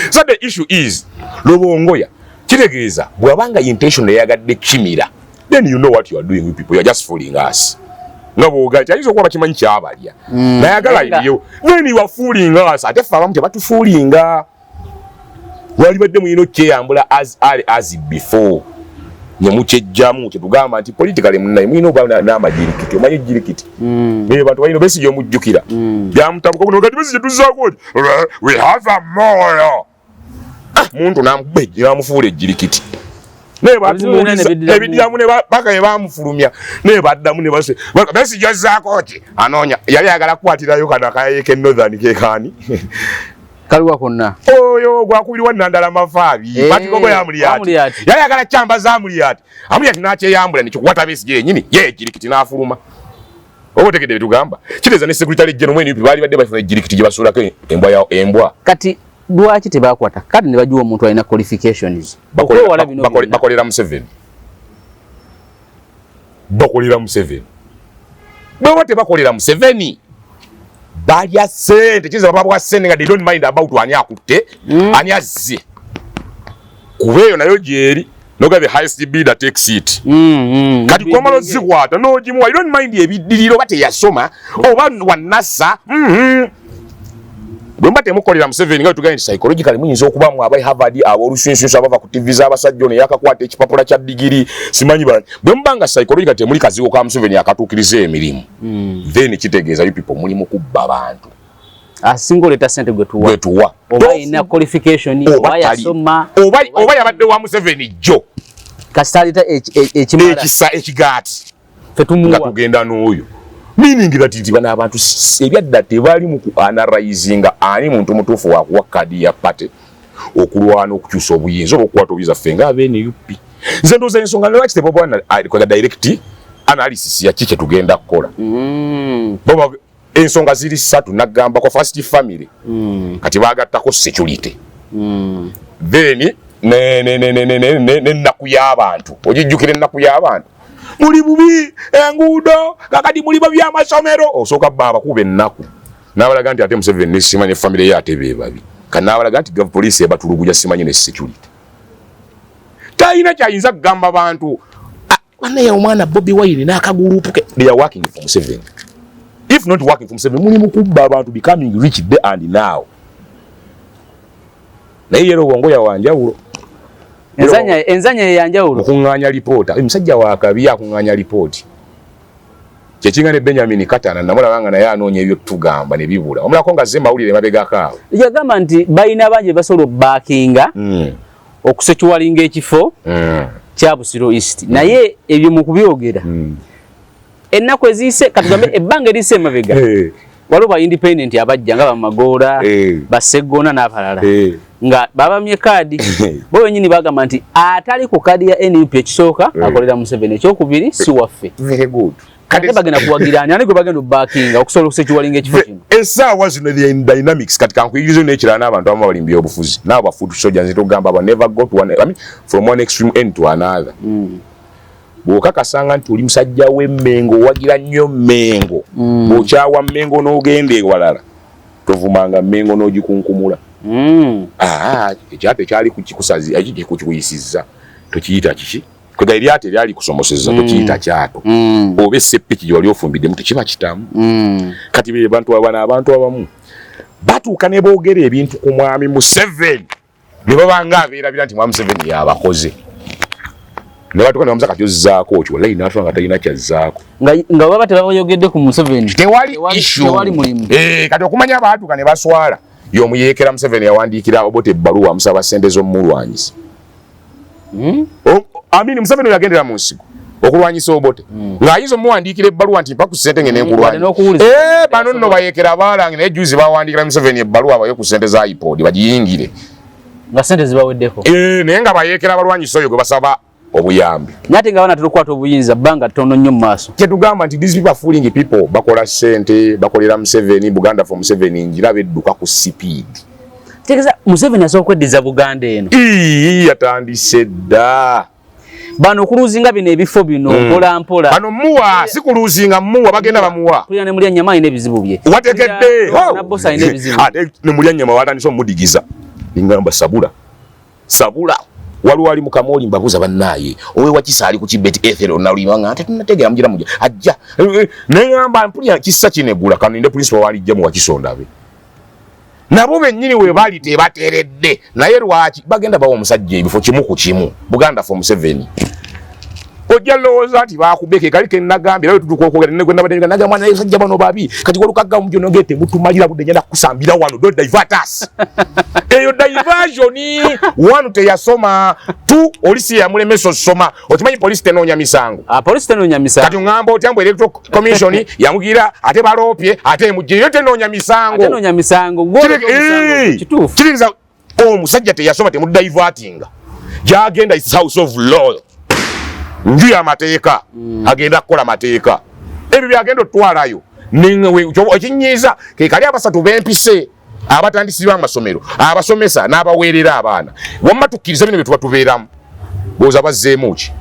so the issue is lobongoya kitegeeza bw'abanga intention eyagadde kimira then you know what you are doing with people you are just fooling us nga bwoga kyayinza okuba bakimanyi kyabalya nayagala iriyo then you are fooling us ate ffe abamu tebatufuulinga wali badde muyina okyeyambula as before nyemukyejjamu kyetugamba nti politically munaye muyina oba n'amajirikiti omanyi ejirikiti naye bantu balina Besigye omujjukira byamutabuka buno kati Besigye tuzaako we have a more muntu namubejje namufuula ejirikiti naye ebiddamu baka ye bamufulumya naye baddamu ne base Besigye azzaako ki anoonya yali ayagala kukwatirayo kano akayeke northern kekaani kaliwa konna oyo gwakubirwa Nandala Mafaabi Patikogo yamuliyati yali ayagala kyamba zamuliyati amuliyati nakyeyambula nekikukwata Besigye yennyini ye ejirikiti n'afuluma oba otegedde betugamba kiteeza ne secretary general mwene baali badde bafuna ejirikiti gye basuulako embwa kati lwaki tebakwata kati ne bajuwa omuntu alina qualifications bakolera Museveni bweba tebakolera Museveni balya ssente kiza babwa ssente nga they don't mind about ani akutte ani azze kubeeyo nayo gyeri noga the highest bidder takes it kati kwamalo zikwata nogimuwa you don't mind ebiddiriro bate yasoma oba wanassa bwemba temukolera Museveni nga tugenda psychologically muyinza okubamu aba Harvard ab'olusunsunsu abava ku TV z'abasajja ono yakakwata ekipapula kya digiri simanyi bala bwemba nga psychologically temuli kazigo ka Museveni akatuukiriza emirimu then kitegeeza you people mulimu kubba abantu asingo leta sente gwetuwa oba ina qualification oba yasoma oba yabadde wa Museveni jo kastalita ekimala ekigati nga tugenda n'oyo meaning that nti bana abantu ebyadda tebali mu analyzinga ani muntu mutuufu wa kuwa kadi ya pate okulwana okukyusa obuyinza oba okukwata obuyinza ffe nga NUP nze ndowooza ensonga lwaki tebabwana kola direct analysis ya kiki tugenda kukola boba ensonga ziri 3 nagamba kwa first family kati bagattako security then n'ennaku y'abantu ogijjukira ennaku y'abantu muli bubi enguudo kakati muli by'amasomero osooka baba kuba ennaku n'abalaga nti ate Museveni ne simanyi family ye ate be babi kandi n'abalaga nti police ebatuluguja simanyi ne security talina kyayinza kugamba abantu banaye omwana Bobi Wine n'akagurupu ke they are working for Museveni. If not working for Museveni muli mukubba abantu becoming rich there and now naye yero bongo ya wanjawulo enzanya yanjawulo okunganya reporter omusajja wa kabi akunganya report kyekingane Benjamin Katana namulabanga naye anoonya ebyo tugamba ne bibula omulako nga zemba ulire mabega kaawe yagamba nti bayina banje basolo backinga okusechuwalinga ekifo kya Busiro East naye ebyo mu kubyogera ennaku ezise katugambe ebbanga erise mabega waliwo ba independent abajja nga bamagoola basegona n'abalala nga babamye kadi bo wenyini bagamba nti atali ku kadi ya NUP ekisooka akolera Museveni ekyokubiri si waffe very good kati bagenda kuwagirani ani gwe bagenda backinga okusobola okusechuwalinga ekifo kino essaawa zino the dynamics kati kankuyigirizo n'ekirala n'abantu abamu abalimbi obufuzi n'abo bafuutu soldiers nitugamba aba never go to one I mean from one extreme end to another bw'okakasanga nti oli musajja w'Emmengo owagira nnyo Mmengo bw'okyawa Mmengo n'ogenda ewalala tovumanga Mmengo n'ogikunkumula ekyate kyali kukikusazi ekikuyisizza tokiyita kiki kwega eryate eryali kusomosezza tokiyita kyato oba esseppiki gye wali ofumbiddemu tekiba kitamu kati be bantu abantu abamu batuuka ne boogera ebintu ku mwami Museveni ne babanga abeerabira nti mwami Museveni yabakoze ne batuuka ne bamuza kati ozzaako okyo wallahi n'atula nga talina kyazzaako nga baba tebabayogedde ku Museveni tewali mulimu kati okumanya abaatuuka ne baswala y'omuyeekera Museveni yawandiikira Obote ebbaluwa amusaba ssente z'omulwanyisa amini Museveni yagendera mu nsigo okulwanyisa Obote ng'ayinza omuwandiikira ebbaluwa nti mpa ku ssente ngene nkulwanyisa bano nno bayeekera baalange naye juzi bawandiikira Museveni ebbaluwa baye ku ssente za iPod bagiyingire nga ssente zibaweddeko naye nga bayeekera abalwanyisa oyo gwe basaba obuyambi nate nga bana tulikwata obuyinza bbanga ttono nnyo mu maaso kyetugamba nti these people are fooling people bakola ssente bakolera Museveni Buganda for Museveni njira bedduka ku speed tegeza Museveni asobola okweddiza Buganda eno yatandise dda bano okuluzinga bino ebifo bino mpola bano muwa si kuluzinga muwa bagenda bamuwa kulya ne mulya nyama ine ebizibu bye wategedde na bossa ine ebizibu ate ne mulya nyama watandise omudigiza ngamba sabula waliwo ali mukamoli mbabuza bannaye owe wakisaali ku kibeti ethero nalimanga ate tunategera mujira mujja ajja nengamba mpulya kissa kinegula kaninde principal walijja mu wakisondabe nabo bennyini we bali tebateredde naye lwaki bagenda bawo omusajja ebifo kimu ku kimu Buganda for Museveni ojja lowooza nti bakubeke kali ke nagambye nawe tutuka okwogera ne gwenda badde nagamba naye sajja bano babi kati walukagga mu jono gete mutumalira budde nyanda kusambira wano don't divert us eyo diversion wanu teyasoma tu olisi ya mule meso soma okimanyi police tenoonya misango police tenoonya misango kati ngamba otyambo electoral commission yamugira ate balopye ate mujje yo tenoonya misango kituufu kiriza omusajja teyasoma temudivertinga gyagenda is house of law nju ya mateeka agenda kukola mateeka ebyo byagenda otwalayo ekinyiiza ke kali abasatu bempise abatandisibwa amasomero abasomesa n'abaweerera abaana wamma tukkiriza bino bye tuba tubeeramu booza bazzeemu ki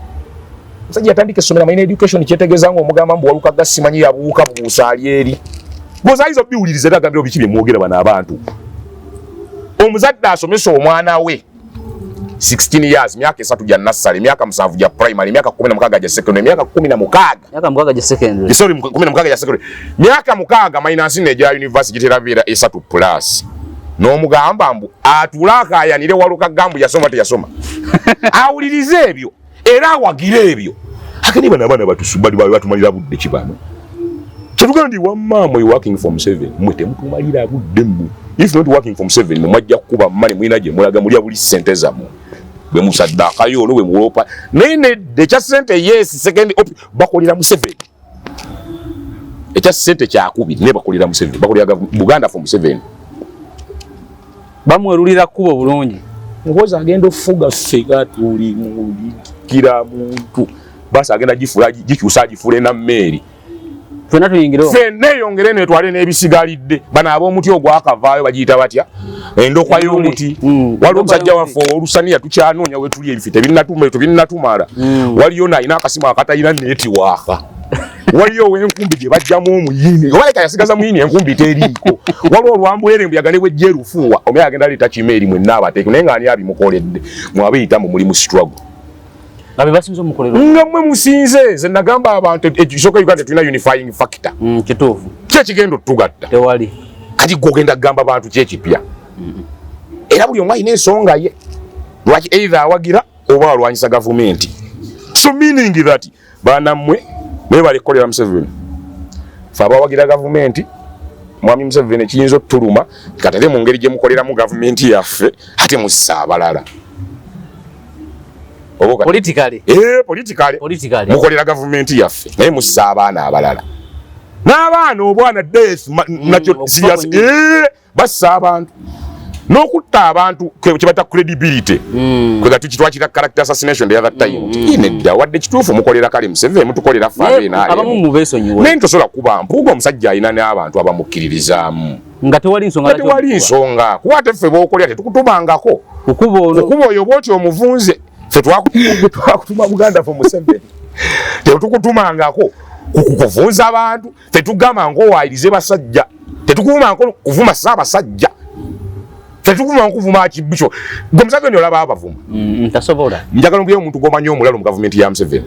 musajja yatandika essomero amayina education kyetegeeza nga omugamba mbu walukagga simanyi yabuuka bubuusaali eri booza ayinza obiwuliriza era agambira biki bye mwogera bano abantu omuzadde asomesa omwana we 16 years myaka 3 gya nursery myaka 7 gya primary myaka 16 gya secondary myaka 16 gya secondary sorry 16 gya secondary myaka 6 minus ne gya university giteravira esatu plus n'omugamba mbu atulakayanire waluka gambu yasoma teyasoma awulirize ebyo era awagire ebyo akeni bana batusubali batumalira budde kibano Kyetugandi wamma mwe working from 7 mwe temutumalira buddemu. If not working from 7 mumajja kuba mali mwina gye mulaga mulya buli sente zammwe. Bwe musaddaka yono bwe mulopa. Nene de cha sente yes second bakolera mu 7. Echa sente kya kubi ne bakolera mu 7. Bakolera Buganda from 7. Bamwerulira kubo bulungi. Ngoza agenda ofuga fega tuli mu kira muntu. Basa agenda gifulaji gikyusaji fule na mmeri. Fena tuyingiro. Fene yongere ne twale n'ebisigalidde. Bana abomuti ogwakavaayo bagiyita batya. Endokwa y'omuti. Waliwo omusajja waffe olusaniya tukyanoonya we tuli ebifite binnatumala. Waliyo n'alina akasimu akatayina netiwaaka. Waliyo w'enkumbi gye bajjamu omuyini. Obaleka yasigaza muyini enkumbi teriiko. Waliwo olwambulere mbuyagane bw'ejja erufuuwa. Omeya agenda aleeta kimeeri mwenna abateeke naye ng'ani abimukoledde. Mwabiyita mu mulimu struggle. Abe basinzo mukolero. Nga mwe musinze ze nagamba abantu ekisooka Uganda tulina unifying factor. Kituufu. Kye kigenda otugatta. Tewali. Kati gogenda kugamba abantu kyekipya. Era buli omu alina ensonga ye. Lwaki either awagira oba alwanyisa gavumenti. So meaning that banammwe mwebale kukolera Museveni. Fe abawagira gavumenti mwami Museveni ekiyinza otuluma katere mu ngeri gye mukoleramu gavumenti yaffe ate mussa abalala. Politically. Politically. Mukolera gavumenti yaffe naye mussa abaana abalala. N'abaana obwana death nakyo serious bassa abantu. N'okutta abantu kye bata credibility. Kwe gatu kitwakira character assassination the other time. Inedda wadde kituufu mukolera kale Museveni mutukolera faabe naye. Abamu mubesonyiwe. Nento sola kuba mpugo omusajja alina n'abantu abamukkiririzaamu. Nga tewali nsonga. Tewali nsonga. Kuwate ffe b'okolera tetukutubangako. Okuba oyo bw'oti omuvunze. Ffe twakutuma Buganda for Museveni. Tetukutumangako kukuvunza abantu. Ffe tugamba ng'owayirize basajja. Tetukuvumangako kuvuma Ssaabasajja. Tetukuvuma nkuvuma Kibisho. Gwe Museveni olaba abavuma. Tasobola. Njagala mbye omuntu g'omanyi omulalo mu gavumenti ya Museveni.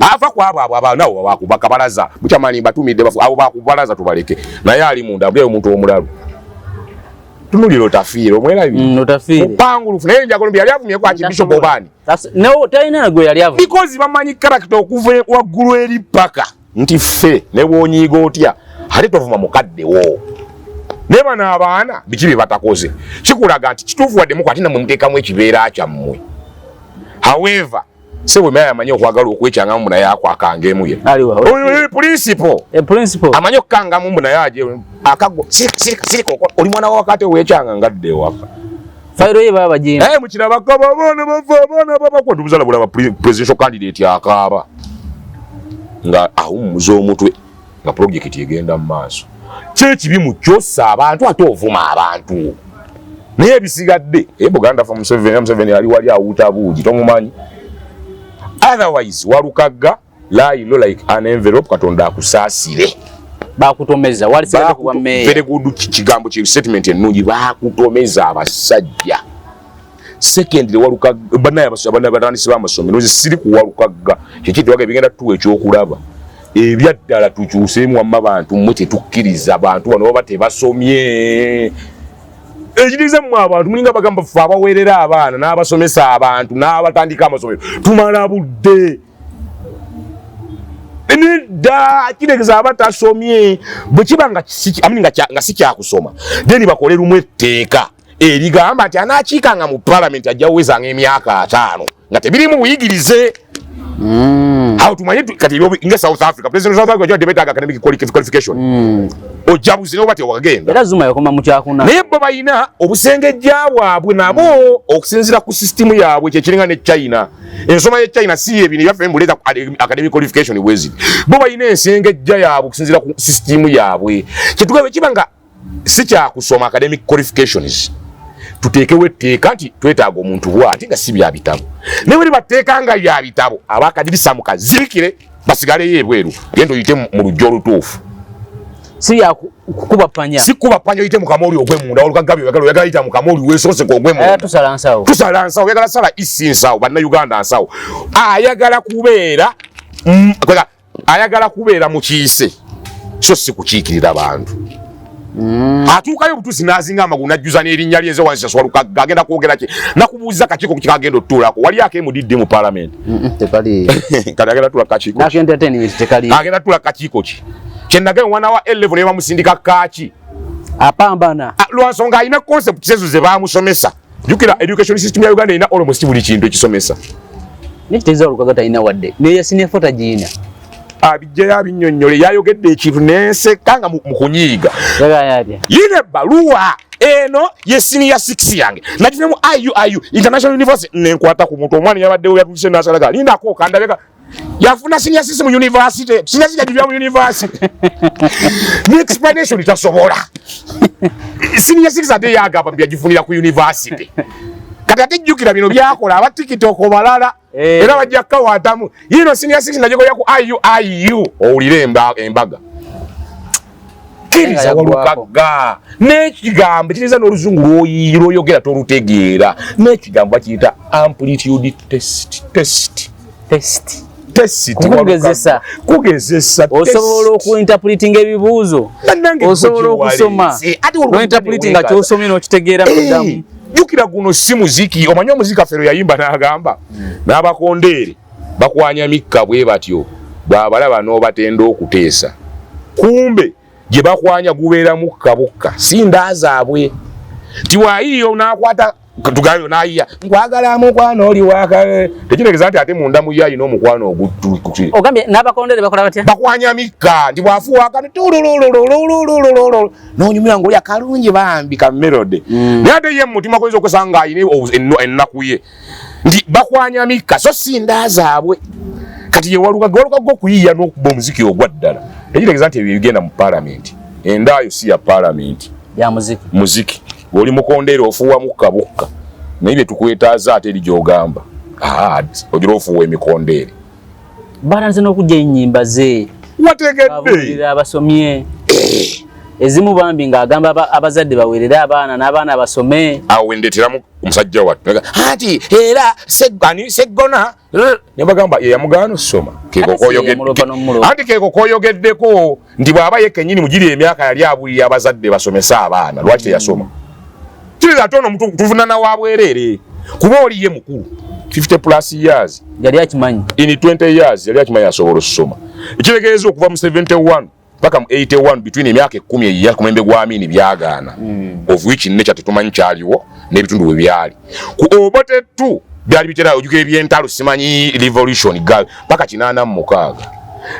Ava kwabo abo nawo bakubaka balaza. Bukyamani batumidde bafu abo bakubalaza tubaleke. Naye ali munda mbye omuntu omulalo. Tunuliro tafiiro mwerabi. Notafiire. Pangulufu naye njagala mbye yali avumye kwa Kibisho Bobani. No tayina gwe yali avu. Because bamanyi character okuva waggulu eri paka. Nti ffe ne bwonyiga otya. Ate tovuma mukadde wo. Neba n'abaana biki bye batakoze. Kikulaga nti kituufu wadde mukwati na mumuteekamu ekibeera kyammwe. However, sebo meya amanyi okwagala okwekyanga mu naye akwakangemu ye. Oyo principle. Principle. Amanyi okkangamu mu naye aje akago. Siriko oli mwana wa wakati wekyanga ngadde waka. Fairo ye baba jina. Mukiraba kaba baba kwa tubuzala bulaba presidential candidate akaba. Nga awumuzo omutwe nga project egenda mu maaso. Chechi bimuchosa abantu atovuma abantu. Naye bisigadde Buganda for Museveni ali wali awuta buji tomumanyi. Otherwise walukaga lailo like an envelope katonda akusasire. Bakutomeza wali sebe kuwa meya. Very good kigambo ki statement ennungi bakutomeza abasajja. Secondly walukaga banaye abasajja batandisi bamasomero siri kuwalukaga. Kikitwaga bigenda tuwe ekyokulaba. Ebyaddala tukyuseemu wamma bantu mmwe tetukkiriza abantu bano baba tebasomye. Ekiriza mu abantu mulinga bagamba ffe abaweerera abaana n'abasomesa abantu n'abatandika amasomero tumala budde. Nedda kiregeza abatasomye bwe kiba nga si kyakusoma then bakole lumu etteeka erigamba nti anaakiikanga mu parliament ajja wezanga emyaka 5 nga tebirimu buyigirize. How to manage kati inga South Africa president South Africa debate academic qualification. Ojabuze obate wagenda. Era zuma yakoma mu kyakuna. Naye bo bayina obusengejja bwabwe nabo okusinzira ku system yaabwe kyekiringa ne China. Ensoma ye China si ebintu byaffe mbuleta academic qualification wezi. Bo bayina ensengejja yaabwe okusinzira ku system yaabwe. Kitugabe kibanga si kya kusoma academic qualifications. Tutekewe etteeka nti twetaaga omuntu bw'ati nga si bya bitabo. Ne bwe bateeka nga bya bitabo abakadirisa mukazirikire basigale yebweru gendo yite mu lujjo olutuufu. Si ya kukuba panya. Si kuba panya yite mu kamoli ogw'emunda olukagabi oyagala yita mu kamoli weesose ko ogw'emunda. Tusalansawo. Tusalansawo oyagala sala isinsawo banna Uganda nsawo. Ayagala kubeera mu kiise. So si kukiikirira abantu. atuukayo butuusi n'azinga amagulu n'ajjuza n'erinnya lyenze wansi Ssewalukaga agenda kwogera ki nakubuuza kakiiko kikagenda otutuulako wali akemudidde mu paalamenti tekali kati agenda tuula kakiiko agenda tuula kakiiko ki kyenagayo mwana wa A-level ne bamusindika kaaki apambana lwa nsonga alina concept ezo ze baamusomesa jjukira education system ya Uganda erina almost buli kintu ekisomesa nikitegeeza Lukaga talina wadde naye senior fota giyina abijjayo abinnyonnyole yayogedde ekintu n'enseka nga mu kunyiiga yina ebbaluwa eno ye senior 6 yange nagive mu IU International University nenkwata ku muntu omwana yabaddewo yatulise n'asalaga lindako kandabeka yafuna senior 6 mu university senior 6 yagivya mu university ni explanation itasobola senior 6 ate yagamba byagifunira ku university kati ate jjukira bino byakola abatikitoko balala era bajja kawatamu yino senior 6 nagigoya ku IU owulire embaga kiriza Walukaga n'ekigambo kiriza n'oluzungu lw'oyogera tolutegeera n'ekigambo bakiyita amplitude test kugezesa osobola okuinterpretinga ebibuuzo osobola okusoma okuinterpretinga kyosomye n'okitegeera muddamu jjukira guno si muziki omanyi omuziki afero yayimba n'agamba n'abakondeere bakwanya mikka bwe batyo bw'abalaba n'obatenda okuteesa kumbe gye bakwanya gubeera mukka bukka si ndaazaabwe tiwaayiyo n'akwata tugayo nayiya nkwagala mukwano oli waka tekitegeeza nti ate munda mu yayi n'omukwano ogutukuti ogambye n'abakondere bakola batya bakwanya mikka ndi bwafuwa akati n'onyumira ng'oli akalungi bambi ka melody naye ate ye mutima kuyinza okusanga ayina ennaku ye nti bakwanya mikka so si ndaazaabwe kati ye Walukaga okuyiiya n'okuba omuziki ogwa ddala tekitegeeza nti ebyo bigenda mu paalamenti endaayo si ya paalamenti ya muziki oli mukondeere ofuuwa mukka bukka naye bye tukwetaaza ate eri gy'ogamba ogira ofuuwa emikondeere balanze n'okujja ennyimba ze wategedde abasomye ezimu bambi ng'agamba abazadde baweerere abaana n'abaana basome awo wendeeteramu omusajja wattu ati era seggona ne bagamba ye yamugaana osoma anti keeko k'oyogeddeko nti bw'aba ye kennyini mugiri emyaka yali abulira abazadde basomese abaana lwaki teyasoma kiriza ate ono tuvunaana wa bwereere kuba oli ye mukulu 50+ years yali akimanyi in 20 years yali akimanyi asobola okusoma ekitegeeza okuva mu 71 paka mu 81 between emyaka 10 ya kumembe gwa Amini byagaana of which nature tetumanyi kyaliwo n'ebitundu bwe byali ku obote tu byali bitera ojuke ebyentalo simanyi revolution gal paka 86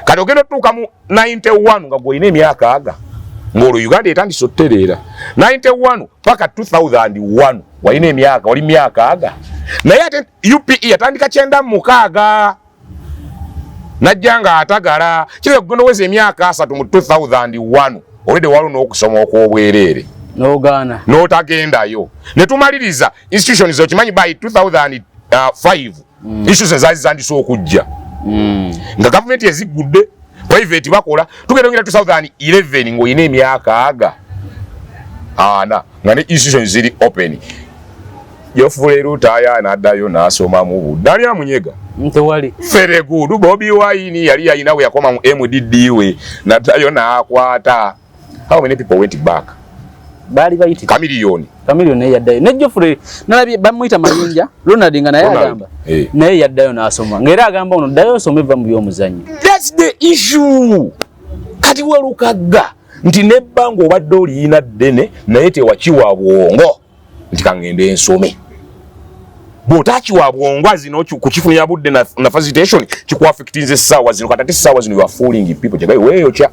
kati ogenda otuuka mu 91 nga gwolina emyaka aga ng'olwo Uganda etandise ottereera 91 paka 2001 walina emyaka wali myaka aga naye ate UPE yatandika 96 najja nga atagala kiri kugenda oweza emyaka 3 mu 2001 olwedde waliwo n'okusoma okw'obwereere n'otagendayo ne tumaliriza institutions okimanyi by 2005 institutions zaali zitandise okujja nga gavumenti ezigudde private bakola tugenda ngira 2011 ng'olina emyaka aga ana nga ne institutions ziri open yofuleero taaya n'addayo n'asoma mu budde amunyega ntewali very good Bobi Wine yali yayina we yakoma mu MDD we n'addayo n'akwata how many people went back bali bayiti Chameleone yaddayo ne Geoffrey nalabye bamuyita Mayinja Ronald nga naye agamba naye yaddayo n'asoma ng'era agamba ono ddayo osoma eva mu by'omuzannyo that's the issue kati Walukaga nti nebbanga obadde oliyina ddene naye tewakiwa bwongo nti kangende ensome bw'otakiwa bwongo zino kukifunira budde na facilitation kikuaffectinze essaawa zino kati ate essaawa zino you are fooling people kyagayo weeyokya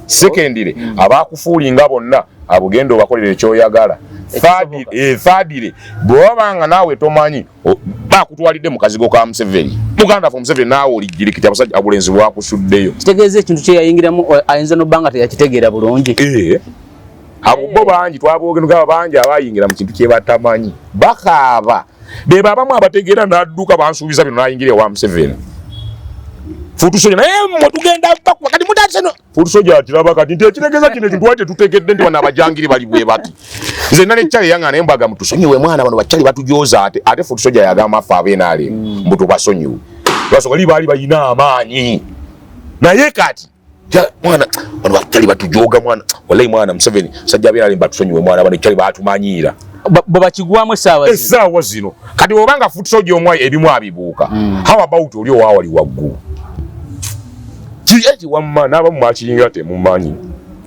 secondary abaakufuulinga bonna abugenda obakolera ekyoyagala thirdly bw'obanga naawe tomanyi baakutwalidde mu kazigo ka Museveni muganda ffe Museveni naawe olijjirikiti abasajja obulenzi bwakusuddeyo kitegeeza ekintu kye yayingiramu ayinza n'obbanga teyakitegeera bulungi abo bo bangi twaboogerugaba bangi abayingira mu kintu kye batamanyi bakaaba be babamu abategeera n'adduka bansuubiza bino n'ayingira ewa Museveni Futusoja naye mutugenda bakuba kati mutatse Futusoja atiraba kati nti ekitegeeza kino ekintu wate tutegedde ndi bana abajangiri bali bwe bati nze nane kyali yanga naye mbaga mutusonyiwe mwana bano bakyali batujooza ate Futusoja yagamba afa abenaale mbutu basonyiwe basonga li bali bayina amaanyi naye kati mwana bano batali batujoga mwana wallahi mwana Museveni sajja bya limba tusonyiwe mwana bano kyali batumanyira baba kigwamu esawa zino kati obanga futusoje omwayi ebimu abibuuka how about oli owawali waggulu kiyeji wamma naba mwakiyingira temumanyi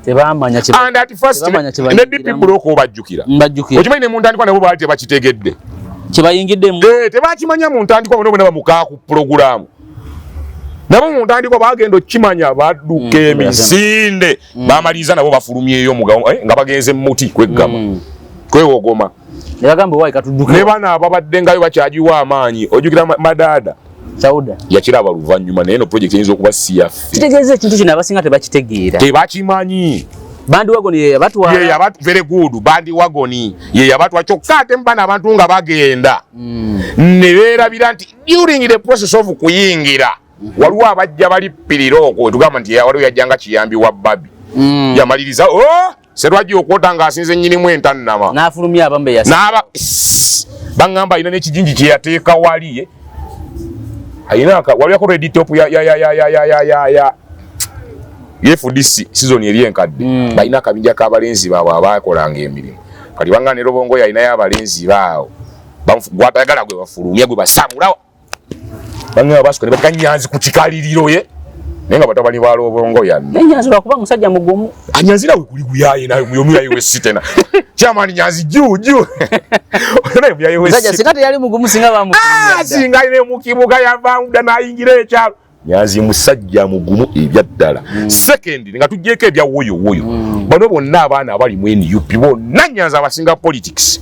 tebamanya and at first ne DP block obajjukira okimanyi ne mu ntandikwa nabo baali tebakitegedde kibayingiddemu tebakimanya mu ntandikwa bano bonna bamukaa ku programu nabo mu ntandikwa bagenda okimanya badduka emisinde bamaliza nabo bafulumyeyo nga bagenze muti kweggama kwewogoma nebagamba wayi katudduka ne bana ababadde ngayo bakyagiwa amaanyi ojjukira Madada Sauda yakiraba luvannyuma naye no project eyinza okuba siyafe kitegeeza ekintu kino abasinga tebakitegeera tebakimanyi bandi wagoni ye yabatwala ye yabatu very good bandi wagoni ye yabatwa kyokka ate mbana abantu nga bagenda ne beerabira nti during the process of kuyingira waliwo abajja balippirira okwo tugamba nti waliwo yajjanga kiyambi wa babi yamaliriza serwaji okwota ng'asinze nnyinimu entannama n'afulumya abambe yasa n'aba bangamba alina n'ekijinji kye yateeka wali alina waliyako reditop ya FDC season eri enkadde balina akabinja k'abalenzi baabwe abaakolanga emirimu kati banga ne Lobongo yalinayo abalenzi baawo gwatayagala gwe bafulumya gwe basamulawo bangamba basuka ne bakanyanzi ku kikaliriro ye naye nga batabani ba Lobongo yanne nenyanzi lwakuba musajja mugumu anyanzira we kuli guyaye naye muyomuyaye we sitena chamani nyanzi juju naye muyaye we musajja sikati yali mugumu singa bamufulumya singa ile mukibuga yavanga n'ayingira ekyalo nyanzi musajja mugumu ebyaddala second nga tujjeko ebya woyo bano bonna abaana abali mu NUP bonna nyanzi abasinga politics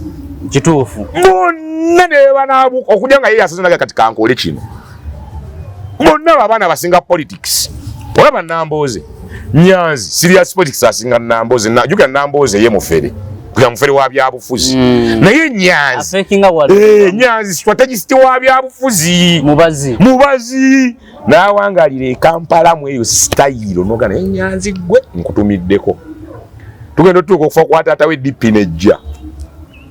kituufu bonna ne banaabuka okujja nga yeye asaze naga kati kankole kino bonna abaana abasinga politics olaba Namboze nyanzi serious politics asinga Namboze najukira Namboze ye mufere kuya mufere wa byabufuzi naye nyanzi afekinga wali nyanzi strategist wa byabufuzi mubazi nawangalire Kampala mu eyo style noga naye nyanzi gwe nkutumiddeko tugenda tuko kufa kwa tata we DP nejja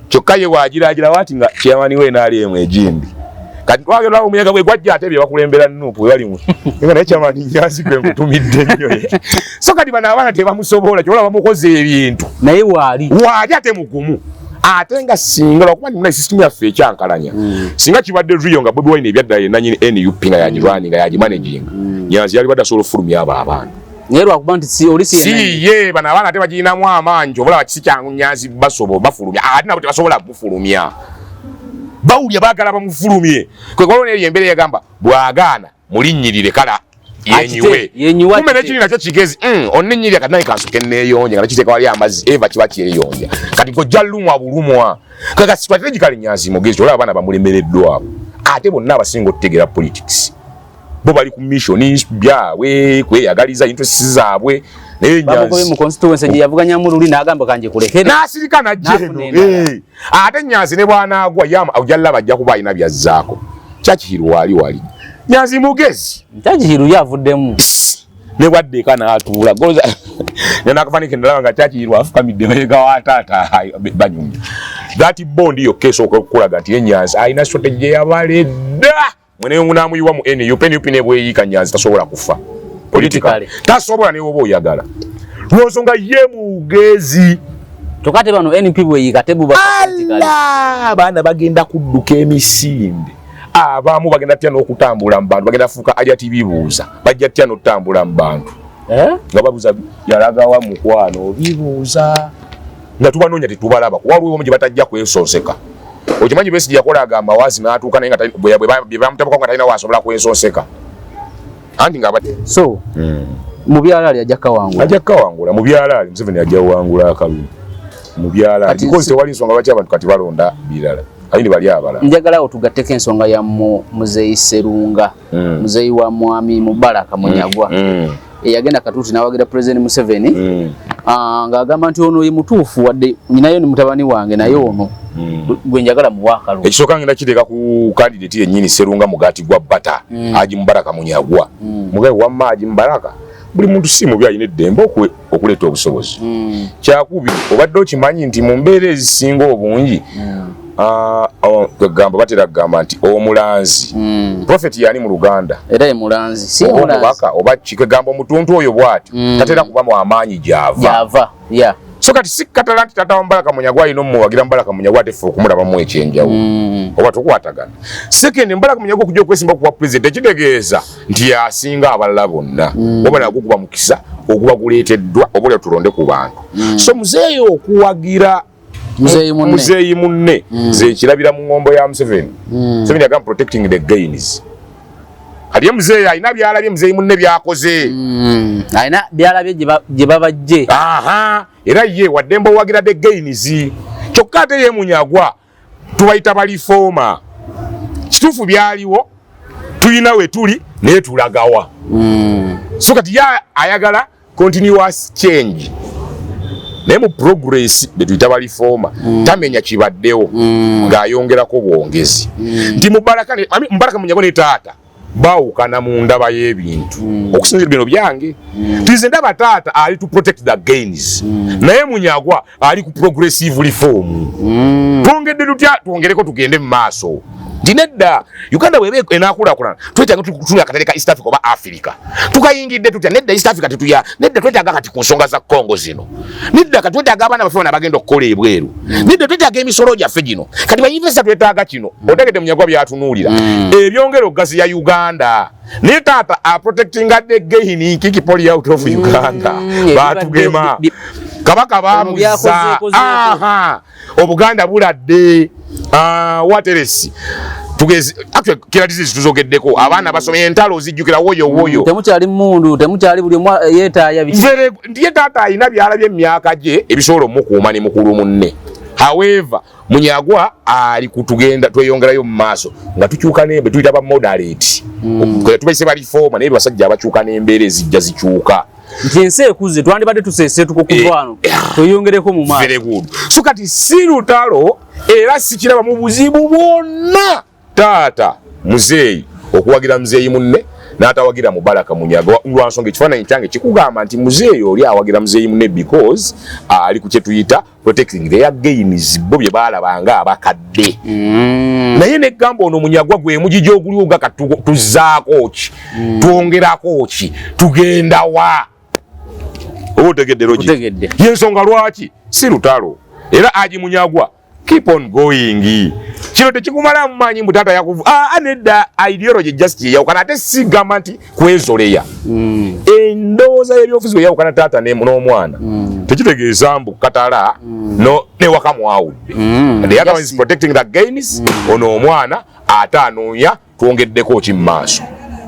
kyokka ye wagira wati nga chairman we naali emu ejindi kati twagera omuyaga bwe gwajja ate bye bakulembera nupu bali mu nga naye chairman nyanzi gwe nkutumidde nnyo so kati bana abana tebamusobola kyola bamukoze ebintu naye wali ate mugumu ate nga singa lwakuba ndi muna system yaffe ekyankalanya singa kibadde Rio nga Bobi Wine ebyaddala yenanyini NUP nga yagirwani nga yagimanaging nyanzi yali badda solo fulumya abantu naye lwakuba nti si olisi ye bana abana tebagirinamu amaanyi obulaba kisi kyangu nyanzi basobola bafulumya ate nabo tebasobola kufulumya bawulya baagala bamufulumye kwe kolona eyo embeera yagamba bwagaana mulinnyirire kala yenyiwe kumene kiri nakyo kigezi onennyirira kati naye kansoke neeyonja nga nakiteeka wali amazzi eva kiba kyeyonja kati gojja lumwa bulumwa kaka strategically nyanzi mugezi olaba abaana bamulemereddwabo ate bonna abasinga okutegeera politics bo bali ku mission byabwe kweyagaliza interests zaabwe naye nyanzi mu constituency gye yavuganya mu luli n'agamba kanje kulekere n'asirika najjeno ate nyanzi ne bw'anaagwa ojjalla bajja kuba alina byazzaako kyakihiru wali nyanzi mugezi kyakihiru yavuddemu ne bwaddeeka n'atuula goza nenakafanike ndalaba nga kyakihiru afukamidde beega wa taata banyumya that bond yokka esooka okukulaga nti ye nyanzi alina strategy yabaledda mwene naamuyiwa mu NUP nebweyiika nyanzi tasobola kufa politically tasobola newe oba oyagala lwonsonga ye mugezi tokate bano NUP bweyiika tebuba politically abaana bagenda kudduka emisinde abamu bagenda tya n'okutambula mu bantu bagenda fuuka alya tibibuuza bajja tya n'okutambula mu bantu nga babuuza yalagawa mukwano bibuuza nga tubanoonya tetubalaba waliwo omu gye batajja kwensonseka okimanyi Besigye yakolaga amawaazi n'atuuka naye nga bye bamutabako nga talina waasobola kwensonseka anti nga so mu byalaali ajja kawangula mu byalaali Museveni ajja wangula akalulu mu byalaali because tewali nsonga lwaki abantu kati balonda birala ayini bali abala njagala otugatteko ensonga ya Muzeeyi Sserunga muzeeyi wa Mwami Mubaraka Munyagwa eyagenda katuuti n'awagira President Museveni ng'agamba nti ono ye mutuufu wadde nyinayo ni mutabani wange naye ono gwe njagala muwakalu ekisooka ngenda kiteeka ku candidate yennyini Sserunga Mugati gwa Bata Haji Mubaraka Munyagwa mugabe wamma Haji Mubaraka buli muntu si mubi alina eddembe okuleeta obusobozi kyakubi obadde okimanyi nti mu mbeera ezisinga obungi Gamba batera gamba nti omulanzi. Prophet yani mu Luganda. Era ye mulanzi. Si mulanzi. Baka oba chike gamba mutuntu oyo bwati. Tatera kuba mu amanyi java. Java. Yeah. So kati sikatalanti tata Mbaraka Munyagwa ino muwagira Mbaraka Munyagwa tefu okumulaba mu ekyenjawo. Oba tukwatagana. Second Mbaraka Munyagwa kujja okwesimba ku president kitegeeza nti yasinga abalala bonna. Oba nakukuba mukisa okuba kuleeteddwa obule tulonde ku bantu. So muzeeyo okuwagira muzeeyi munne ze kirabira mu ngombo ya Museveni. Museveni agamba protecting the gains. Aliye muzeeyi alina byalabye muzeeyi munne byakoze. Alina byalabye gye babajje. Aha. Era ye wadembo wagira the gains. Kyokka ate ye Munyagwa tubayita balifoma. Kituufu byaliwo tulina we tuli naye tulagawa. So kati ya ayagala continuous change. Naye mu progress betuyita balifoma tamenya kibaddewo ng'ayongerako bwongezi. Nti Mubaraka Munyagwa ne taata baawukana mu ndaba y'ebintu okusinzira bino byange. Tize ndaba taata ali to protect the gains. Naye Munyagwa ali ku progressive reform. Twongedde tutya twongereko tugende mu maaso. Dinedda Uganda webe enakulakulana twetanga tutula katereka East Africa oba Africa tukayingidde tutya nedda East Africa tutuya nedda twetanga kati ku nsonga za Congo zino nedda kati twetanga abana bafuna bagenda okukola ebweru nedda twetanga emisolo gyaffe gino kati bayinvesta twetaaga kino otegedde Munyagwa byatunuulira ebyongero gazi ya Uganda ne taata a protecting the gain kiki poli out of Uganda batugema kabaka bamuza aha Obuganda buladde wateresi tugezi actually kila disease tuzogeddeko abaana basomye entalo zijjukira woyo temukyali mundu temukyali buli yetaaya vere ndiye tata ina byalabye emyaka gye ebisobola mukuuma ne mukulu munne. However Munyagwa ali kutugenda tweyongerayo mu maaso nga tukyuka nembe tuyita ba moderate tubayise bali forma naye basajja abakyuka n'embeera ezijja zikyuka nti ensi ekuze twandibadde tusese tukukuvano tweyongereko mu maaso. Very good. So kati si lutalo era sikiraba mu buzibu bwonna taata muzeeyi okuwagira muzeeyi munne n'atawagira Mubaraka Munyagwa lwansonga ekifaananyi kyange kikugamba nti muzeeyi oli awagira muzeeyi munne because ali ku kye tuyita protecting their gains bo bye baalabanga abakadde. Naye neggamba ono Munyagwa gwe mugijja oguliwo nga tuzzaako ki twongerako ki tugenda wa otegedde logic yensonga lwaki si lutalo era aji Munyagwa keep on going. Kino tekikumala mumanyi mutata yakuvu nedda ideology just yawukana ate sigamba nti kwezoleya endowooza y'ebyobufuzi bwe yawukana taata n'omwana tekitegeeza mbu katala ne wakamwawudde the other one is protecting the gains ono omwana ate anoonya twongeddeko ki mu maaso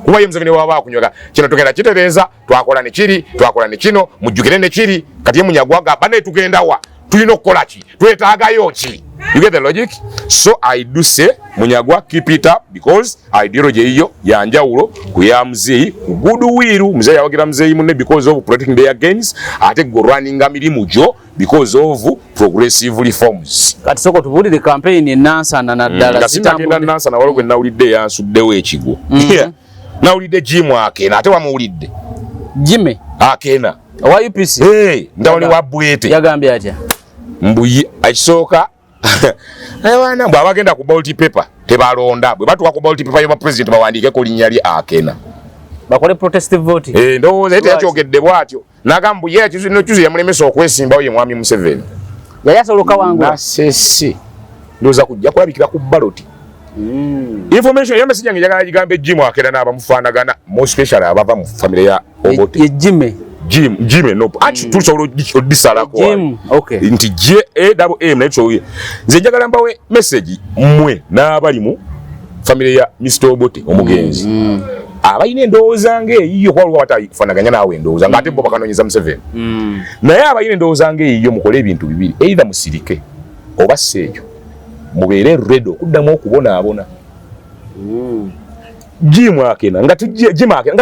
kuba ye Museveni waba akunyweka kino tugenda kitereeza twakola ne kiri twakola ne kino mujjukire ne kiri kati ye Munyagwa gamba ne tugenda wa tulina okukola ki twetaagayo ki. You get the logic? So I do say Munyagwa keep it up because ideology hiyo ya njawulo ku ya muzeeyi ku goodwill muzeeyi awagira muzeeyi munne because of protecting their gains ate go running mirimu jo because of progressive reforms. Kati soko tubulire campaign enansana naddala sitagenda nansana waliwo gwe nawulidde yansuddewo ekigo nawulidde Jim Akena ate wamuwulidde Jime Akena wa UPC ndawoni wa Bwete yagambye atya mbuyi akisooka Ewana bwa bagenda ku ballot paper tebalonda bwe batuwa ku ballot paper yo president bawandiike ko linnya lye Akena bakole protestive vote ndowooza ete yakyogedde bwatyo nagambu ye kizino kyuzi yamulemesa okwesimbawo ye mwami Museveni yali asoloka wangu nasese ndowooza kujja kulabikira ku ballot information ya message yange njagala gigambe Jim Akena n'abamufaanagana more special abava mu family ya Obote ye Jime no actually tusobola odisalako Jim okay nti JAM naitso nze njagala mbawe message mmwe n'abali mu family ya Mr. Obote omugenzi abayina endowooza ngeeyiyo kwaliwo batafanaganya naawe endowooza ng'ate bo bakanoonyeza Museveni naye abayina endowooza ngeeyiyo mukole ebintu bibiri either musirike oba seeyo mubeere ready okuddamu okubonaabona Jim Akena nga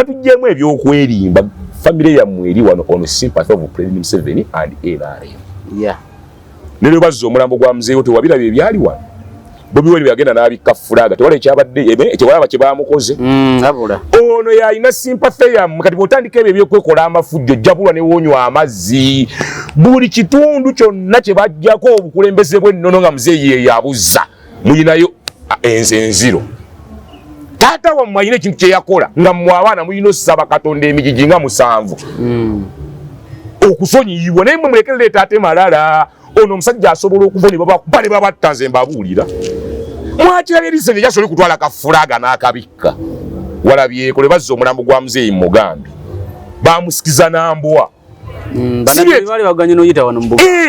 tujjeemu ebyokwerimba family ya mweri wano on sympathy of President Museveni and NRM. Yeah. Nero bazzo omulambo gwa muzeeyo tewabirabye byali wano. Bobi Wine byagenda n'abikka fulaga tewala ekyabadde ekyewalaba kye baamukoze. Abula. Ono yalina sympathy ya kati bw'otandika ebyo ebyokwekola amafujjo jjabulwa ne wonywa amazzi. Buli kitundu kyonna kye bajjako obukulembeze bw'ennono nga muzeeyi ye yabuzza. muyinayo enziro taata wa mwayine kintu kye yakola nga mmwe abaana muyina osaba Katonda emigigi nga 7 okusonyiyibwa naye mmwe mulekerere taate malala ono omusajja asobola okuva ne babakubale babattanze mbabuulira mwakirabye erisenge kyasobola kutwala kafulaga n'akabikka walabyeko le bazza omulambo gwa muzeeyi Mugambi bamusikiza nambwa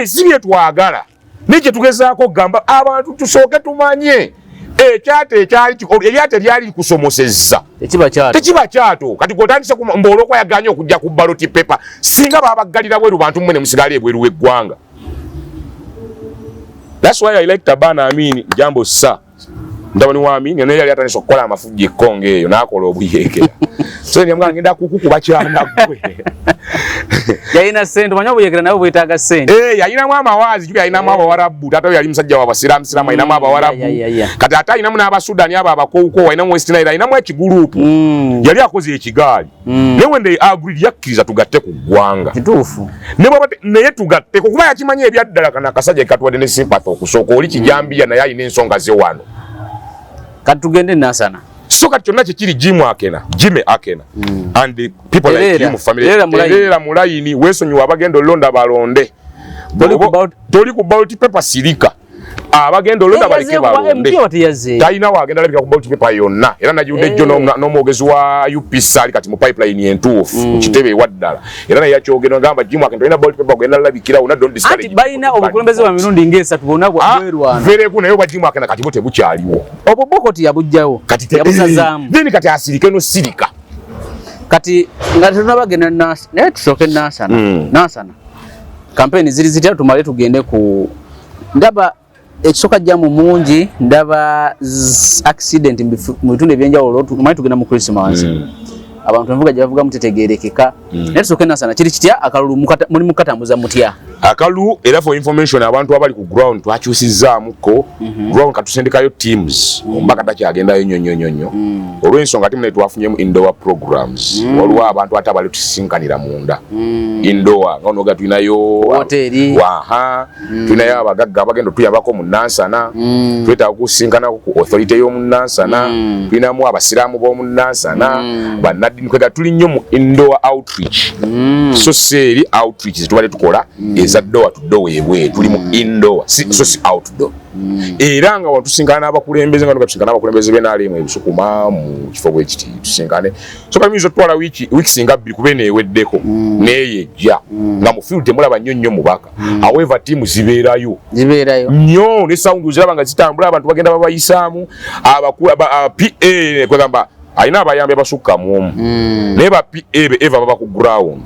sibye twagala naye kye tugezaako okugamba abantu tusooke tumanye ekyata eryata eryali likusomosezza tekiba kyato kati gwotandise mbaola okwayaganya okujja ku ballot paper singa babaggalira bweru bantu mmwe ne musigala ebweru w'eggwanga. That's why I like Tabana Amin Jambo Sa ndabani wa Amin naye yali atandise okukola amafujja ekkonga eyo n'akola obuyekera so ne mwanga ngenda kukukuba kyana gwe yalina sente manyo buyekera nawe bwetaaga sente yalinamu amawaazi juli yalinamu abawarabu taata we yali musajja w'abasiraamu alinamu abawarabu kati ate alinamu n'abasudani abo abakowuko alinamu West Nile alinamu ekiguruupu yali akoze ekigaali naye wende agreed yakkiriza tugatte ku ggwanga kituufu naye tugatte kuba yakimanyi ebyaddala kana akasajja katuwadde ne sympathy okusooka oli kijambiya naye alina ensonga ze wano kati tugende Nansana so kati kyonna kyekiri Jimmy Akena and the people like him family era mulayini weesonyiwa abagenda olonda balonde toli ku ballot paper sirika abagenda olonda baleke balonde talina wagenda labika ku ballot paper yonna era nagiwudde jjo n'omwogezi wa UPC ali kati mu pipeline entuufu ku kitebe ewaddala era naye yakyogera ngamba Jimmy Akena tolina ballot paper gwenda labikirawo na don't discourage anti balina obukulembeze bwa mirundi ng'esatu bwonna bwerwana vereku naye obwa Jimmy Akena kati bo tebukyaliwo obwo Bokoti yabujjawo yabusazaamu then kati asirike no sirika kati nga tunabagenda naye tusooke Nansana campaign ziri zitya tumale tugende ku ndaba ekisooka jjamu mungi ndaba accident mu bitundu ebyenjawulo tumale tugenda mu Christmas abantu envuga gye bavuga mutetegeerekeka naye tusooke Nansana kiri kitya akalulu muli mukatambuza mutya akalu era for information abantu abali ku ground twakyusizaamuko ground katusendekayo teams ombaka takyagendayo nyonyonyonyo olw'ensonga ate mune twafunyemu indoor programs waliwo abantu ate abali tusisinkanira munda indoor nga onoga tulinayo hoteli tulinayo abagagga abagenda tuyambako mu Nansana twetaaga kusisinkanako ku authority y'omu Nansana tulinamu abasiraamu b'omu Nansana bannaddini kwega tuli nnyo mu indoor outreach so seeri outreach zetubadde tukola eza door to door wewe tuli mu indoor so si outdoor era nga watusinkana n'abakulembeze nga tukatusinkana n'abakulembeze b'enaalemu ebisukuma mu kifo bwekiti tusinkane so kamizo twala wiki singa 2 kubene eweddeko neyejja nga mu field temulaba nnyo mubaka however team zibeerayo nnyo ne sound ziraba nga zitambula abantu bagenda babayisaamu abakula PA kwegamba ayina abayambe basukka mu naye ba PA eva baba ku ground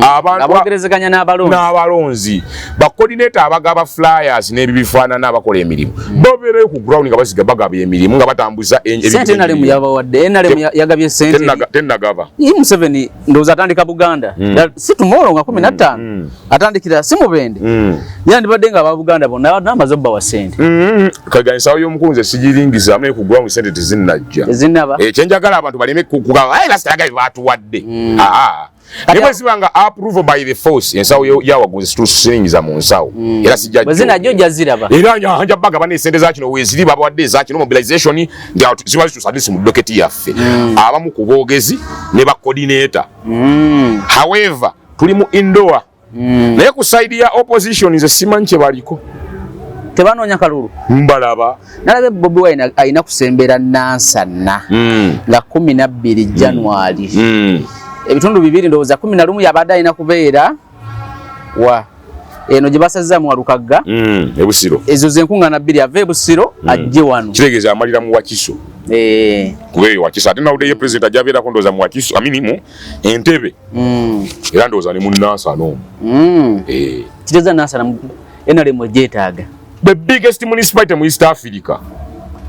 abantu abagerezeganya n'abalonzi ba coordinator abagaba flyers n'ebibifaanana abakola emirimu bobeereyo ku ground nga basiga bagaba emirimu nga batambuza sente nalemu yabawadde nalemu yagabye sente tennagaba Museveni ndowooza atandika Buganda si tomorrow nga 15 atandikira si Mubende yandibadde nga aba Buganda bonna n'amaze obba wa sente kaganyisawo y'omukunzi sigiringiza amene ku ground sente tezinnaba ekyenjagala abantu baleme kugamba lasitaga batuwadde Niwe sibanga approval by the force ensawo yawagunze tusinyiza mu nsawo era sijja bazina jjo jaziraba era nyanja baga bane sente za kino weziri babawadde za kino mobilization ndi out ziba tusadisi mu docket yaffe abamu kubogezi ne ba coordinator however tuli mu indoor naye ku side ya opposition nze simanche baliko tebanonya kalulu mbalaba nalabe Bobi Wine ayina kusembera Nansana nga 12 January ebitundu bibiri ndowooza 11 yabadde ayina kubeera wa eno gye basazza mu Walukagga ebusiro ezo zenkungana 2 ave Busiro ajje wano kiregeza amalira mu Wakiso kubeyo Wakiso ate nawudde ye president ajabeera kondoza mu Wakiso aminimu Entebbe era ndowooza ne mu Nansana kireza Nansana enale mu jetaaga the biggest municipality mu East Africa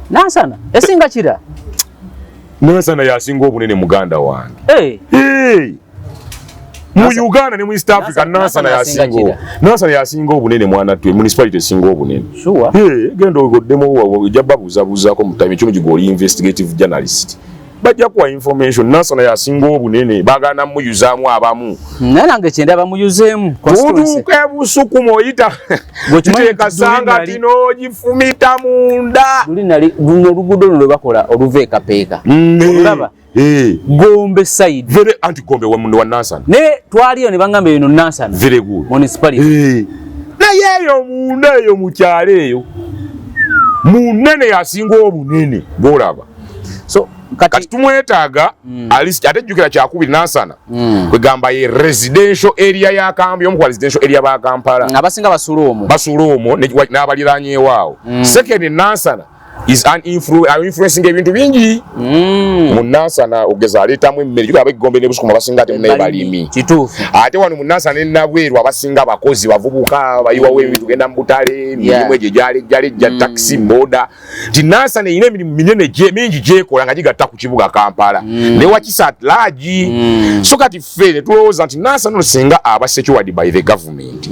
Nansana esinga kira Nansana yasinga obunene muganda wange mu Uganda ne mu East Africa Nansana yasinga obunene mwana twe municipality esinga obunene sure genda ogoddemu jabba buzabuzaako mu time kino gigoli investigative journalist bajja kuwa information Nansana yasinga obunene bagana muyuzaamu abamu nange kyenda bamuyuzeemu tutuuke busuku moyita kiteeka sanga tino gifumita munda luno oluguudo luno lwebakola oluva ekapeeka olaba Gombe side very anti Gombe wa Nansana ne twaliyo ne bangamba bino Nansana very good municipality naye eyo munda eyo mukyalo eyo munene yasinga obunene bolaba so kati tumwetaaga ate jjukira kyakubiri Nansana kwegamba ye residential area ya Kambi omu kwa residential area ba Kampala abasinga basula omwo n'abaliraanye waawo second Nansana is influencing ebintu bingi mu Nansana ogeza aleetamu emmere jjukira ab'Egombe ne Busukuma basinga ate munaye balimi kituufu ate wano mu Nansana ne Nabweru abasinga abakozi bavubuka bayiwawo ebintu genda mu butale emirimu egyo gyalejja taxi boda ti Nansana erina emirimu minene mingi gyekola nga gigatta ku kibuga Kampala ne Wakisa at large so kati ffe ne tulowooza nti Nansana ono singa aba secured by the government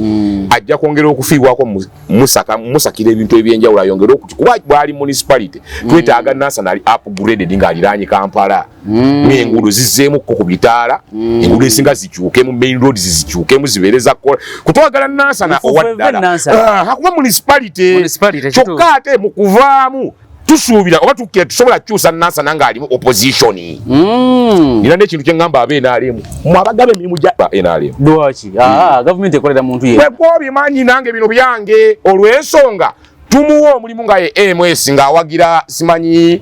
ajja kwongera okufiibwako musakira ebintu ebyenjawulo ayongere kuba bwali municipality twetaaga Nansana ali upgraded nga aliraanye Kampala n'enguudo zizzeemukko ku bitaala enguudo esinga zikyuke mu main roads zikyukemu zibeereza kola kutwagala Nansana owaddala hakuba municipality kyokka ate mu kuvaamu tusuubira oba tukkira tusobola kukyusa Nansana ng'alimu opposition era n'ekintu kye ngamba NRM mu abagaba emirimu gya NRM lwaki gavumenti ekolera muntu ye bwebimanyi nange bino byange olw'ensonga tumuwa omulimu nga ye MS ng'awagira simanyi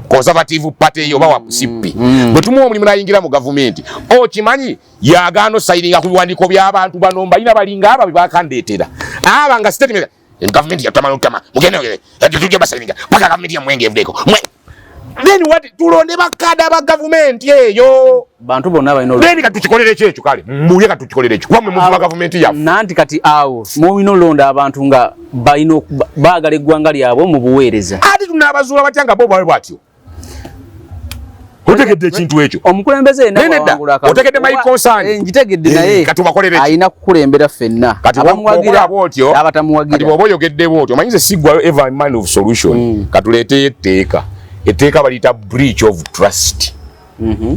Conservative Party oba wa CP bwe tumuwa omulimu n'ayingira mu gavumenti okimanyi yagaano sayiringa ku biwandiiko by'abantu bano balina balinga aba bebakandeetera aba nga statement gavumenti yatamala utama mugende tujja basayiringa paka gavumenti yamwenge evudeko then what tulonde bakada ba gavumenti eyo bantu bonna balina then katukikolere kyekyo kale mbuye katukikolere ekyo kwamwe muvuba gavumenti yafu nanti kati awo mwina olonda abantu nga balina baagala eggwanga lyabwe mu buweereza ate tunaabazuula batya nga bo bawe bwatyo otegedde ekintu ekyo omukulembeze yenna otegedde mayikonsaani ngitegedde naye katubakolere alina kukulembera ffenna abamuwagira abatamuwagira kati bw'oba oyogedde bwotyo omanyize siggwayo ever man of solution katuleeteyo etteeka baliyita breach of trust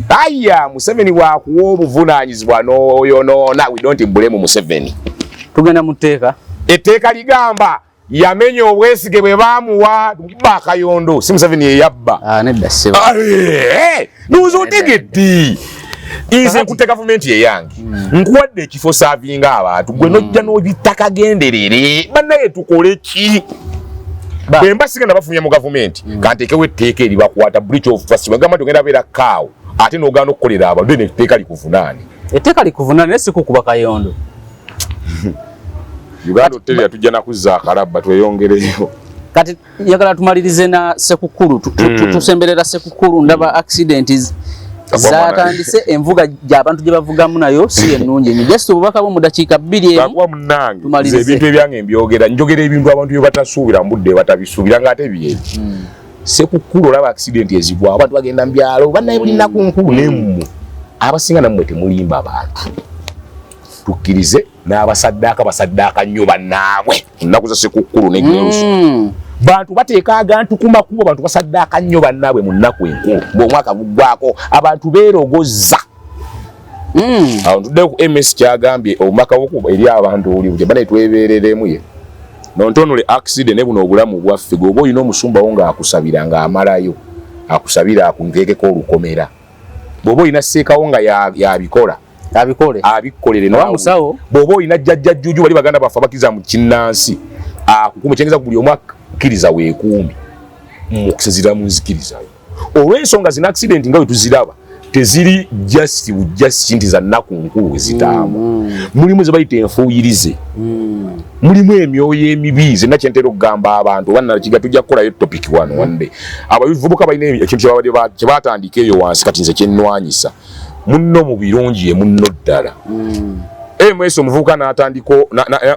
aya Museveni bwakuwa obuvunaanyizibwa n'oyonoona we don't blame Museveni tugenda mu tteeka etteeka ligamba yamenya obwesige bwe baamuwa Bakayondo si Museveni yeyabba nedda ssebo nuuza otegedde nze nkutte gavumenti yeyange nkuwadde ekifo saavinga abantu gwe nojja n'obitakagenderere bannaye tukole ki bwe mba sigenda bafunye mu gavumenti kanteekewo etteeka eribakwata breach of trust bwe gamba togenda beera kaawo ate n'ogaana okukolera abantu then etteeka likuvunaane etteeka likuvunaane naye si kukuba Kayondo Uganda hotel yatujja nakuzza akalabba tweyongereyo kati njagala tumalirize na Sekukulu tusemberera Sekukulu ndaba accident zatandise envuga gy'abantu gye bavugamu nayo si ennungi nnyo just obubaka bwo mu dakiika 2 bakuwa munange ebintu ebyange mbyogera njogera ebintu abantu bye batasuubira mu budde batabisuubira ng'ate bye Sekukulu olaba accident ezigwa abantu bagenda mu byalo bannaye buli nnaku nkulu n'emmwe abasinga nammwe temulimba abantu tukkirize n'abasaddaaka basaddaaka nnyo bannaabwe ennaku za Sekukulu n'egirerusu bantu bateeka agantu ku makubo bantu basaddaaka nnyo bannaabwe mu nnaku enkulu ng'omwaka guggwako abantu beerogoza awo ntuddeyo ku MS kyagambye omumaka wokuba eri abantu oli butya banaye twebeereremu ye nontonole accident ne buno obulamu bwaffe gwoba olina omusumbawo ng'akusabira ng'amalayo akusabira akunteekeko olukomera bw'oba olina seekawo nga yabikola abikolere namusawo bw'oba olina jjajja jjuju bali baganda baffe abakkiriza mu kinnansi akukuuma ekyengeza ku buli omu akkiriza weekuumi mukusazira mu nzikirizayo olw'ensonga zina accident nga bwe tuziraba teziri just nti za nnaku nkulu we zitaamu mulimu ze bayita enfuuyirize mulimu emyoyo emibi zenna kyentera okugamba abantu oba nnakiga tujja kukolayo topic wano wande abavubuka balina ekintu kye baatandika eyo wansi kati nze kyennwanyisa munno mu birungi ye munno ddala MS omuvubuka n'atandika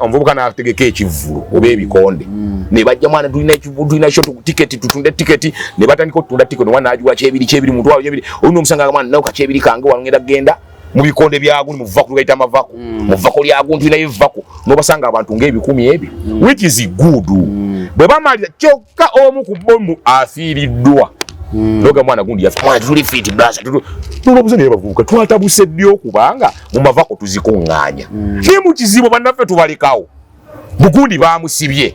omuvubuka n'ategeka ekivvulu oba ebikonde ne bajja mwana tulina ekivvulu tulina kyo tiketi tutunde tiketi ne batandika okutunda tiketi omwana n'agiwa kyebiri mutwalo kyebiri olina omusanga mwana nawe kakyebiri kange wano ngenda genda mu bikonde byagundi mu vako lugayita amavako mu vako lyagundi tulinayo evako n'obasanga abantu ng'ebikumi ebyo which is good bwe bamalira kyokka omu ku bomu afiiriddwa noga mwana gundi yafa mwana tuli fit brasa tulobuze ne bavubuka twatabuse ddyo kubanga mu mavako tuzikunganya ne mu kizibo bannaffe tubalekawo bugundi bamusibye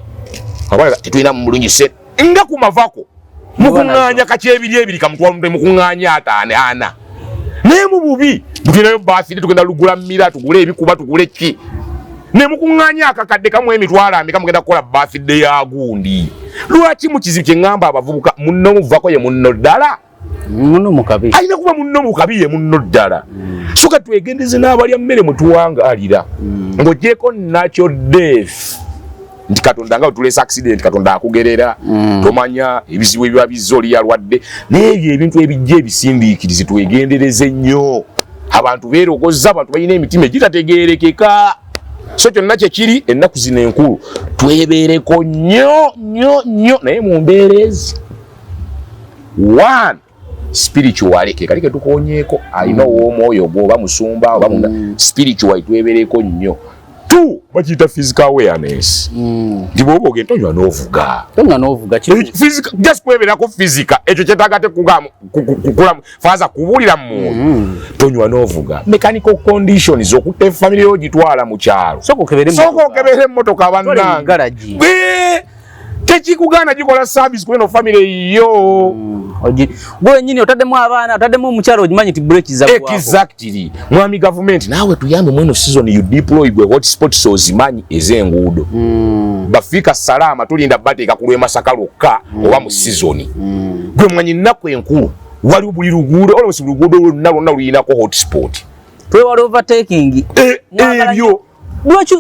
abala tetulina mu mulungi se nga ku mavako mukunganya kakyebiri ebiri kamutwalumbe mukunganya ataane ana ne mu bubi butinayo baafide tugenda lugula mmira tugule ebikuba tugule ki ne mukunganya akakadde kamwe emitwala ameka mugenda kukola birthday ya gundi lwaki mu kizibu kye ngamba abavubuka munno muvako ye munno ddala munno mukabi ayina kuba munno mukabi ye munno ddala soka twegendeze n'abalya mmere mutuwangalira ng'ogyeko nakyo death nti katonda nga otulesa accident katonda akugerera tomanya ebizibu ebiba bizza oli yalwadde naye ebintu ebijja ebisindiikirize twegendereze nnyo abantu beerogoza abantu balina emitima egitategeerekeka so kyonna kyekiri ennaku zino enkulu twebeereko nnyo naye mu mbeerezi one spiritual kalike tukonyeeko alina ow'omwoyo gwoba musumba oba spiritual twebeereko nnyo two bakiyita physical awareness nti bw'oba ogenda tonywa n'ovuga just kwebeerako physical ekyo kyetagate kukula faaza kubuulira mu muntu tonywa n'ovuga mechanical conditions okutta efamily yo gitwala mu kyalo sooka okebere emmotoka bannange tekikugaana gikola service kuleno family yo gwe nyini otaddemu abaana otaddemu omukyalo ogimanyi nti break zakwako exactly mwami government naawe tuyambe mweno season you deploy gwe hotspots ozimanyi ez'enguudo bafika salama tulinda bateeka ku lw'Emasaka lwokka oba mu season gwe mwanyi nnaku enkulu waliwo buli luguudo olwesi luguudo lwonna luyinako hotspot twewala overtaking ebyo lwaki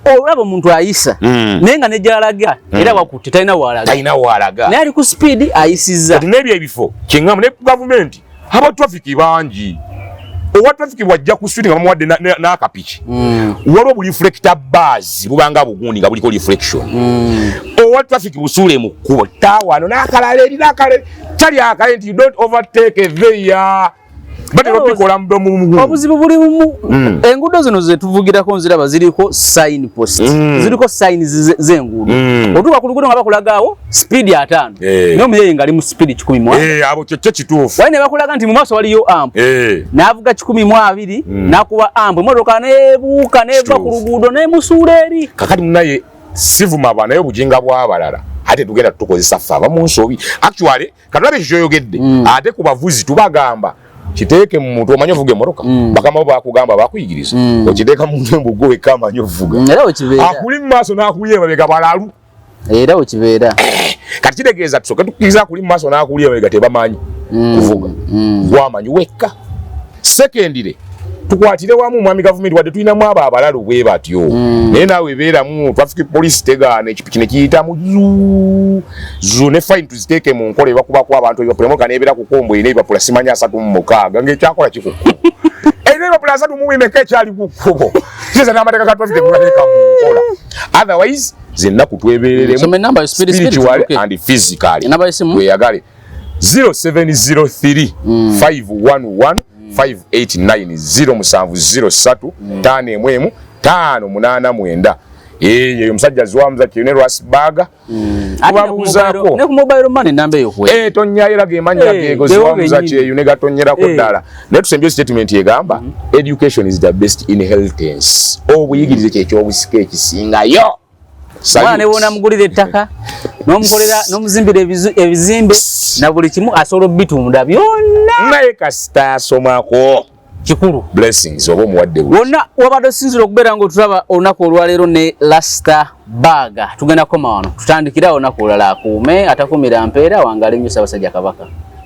olaba omuntu ayisa naye nga nejalaga era wakutte talina walaga naye ali ku speed ayisiza kati n'ebyo ebifo kyeŋŋamba ne gavumenti aba traffic bangi owa traffic bwajja ku street nga bamuwadde n'akapiki waliwo bu reflector bars bubanga bugundi nga buliko reflection owa traffic busuule mu kkubo taawano n'akalala eri n'akalala tali akale nti you don't overtake there obuzibu buli mu enguudo zino zetuvugirako nziraba ziriko sign post ziriko signs z'enguudo otuuka ku luguudo nga bakulagaawo speed 5 naye omuyeyi nga ali mu speed 10 abo kyekyo kituufu wali ne bakulaga nti mu maaso waliyo amp n'avuga 12 n'akuba amp emmotoka neebuuka neeva ku luguudo neemusuula eri kakati munaye sivuma aba naye obujinga bw'abalala ate tugenda tukozesa ffe abamu nsobi actually katulabe kikyoyogedde ate ku bavuzi tubagamba kiteeke mu muntu omanyi ovuga emmotoka bakama bo bakugamba bakuyigiriza okiteeka mu muntu embugo wekka amanyi ovuga era wekibeera akuli mu maaso n'akuli emabega balalu era wekibeera kati kitegeeza tusooke tukkiriza akuli mu maaso n'akuli emabega tebamanyi kuvuga gwamanyi wekka sekendire tukwatire wamu mwami gavumenti wadde tulinamu abo abalalu bwe batyo naye naawe beeramu traffic police tegaana ekipiki ne kiyitamu zu ne fine tuziteeke mu nkola ebakubako abantu ebipapula neebeera kukombo ina ebipapula simanya 36 ng'ekyakola kikuku era ebipapula 34 ekyali ku kkubo kiza n'amateeka ga traffic tugateeka mu nkola otherwise zennaku twebeereremu spiritual and physically tweyagale 0703 511 5890705 eyo musajja ziwamuza kyone Rwasbaga tubabuuzaako ne ku mobile money namba eyo kwe tonyayira gemanya gego ziwamuza kyeyo ne gatonyerako ddala naye tusembye statement yegamba education is the best inheritance obuyigirize ky'ekyobusika ekisingayo mwana ne wona mugulira ettaka n'omukolera n'omuzimbira ebizimbe na buli kimu asobola bitunda byonna naye kasita asomako kikulu blessings oba omuwadde wonna wabadde osinzira okubeera ng'otulaba olunaku olwaleero ne Rwasbaga tugenda kukoma wano tutandikira olunaku olulala akuume atakumira mpeera wangale nnyo Ssaabasajja Kabaka.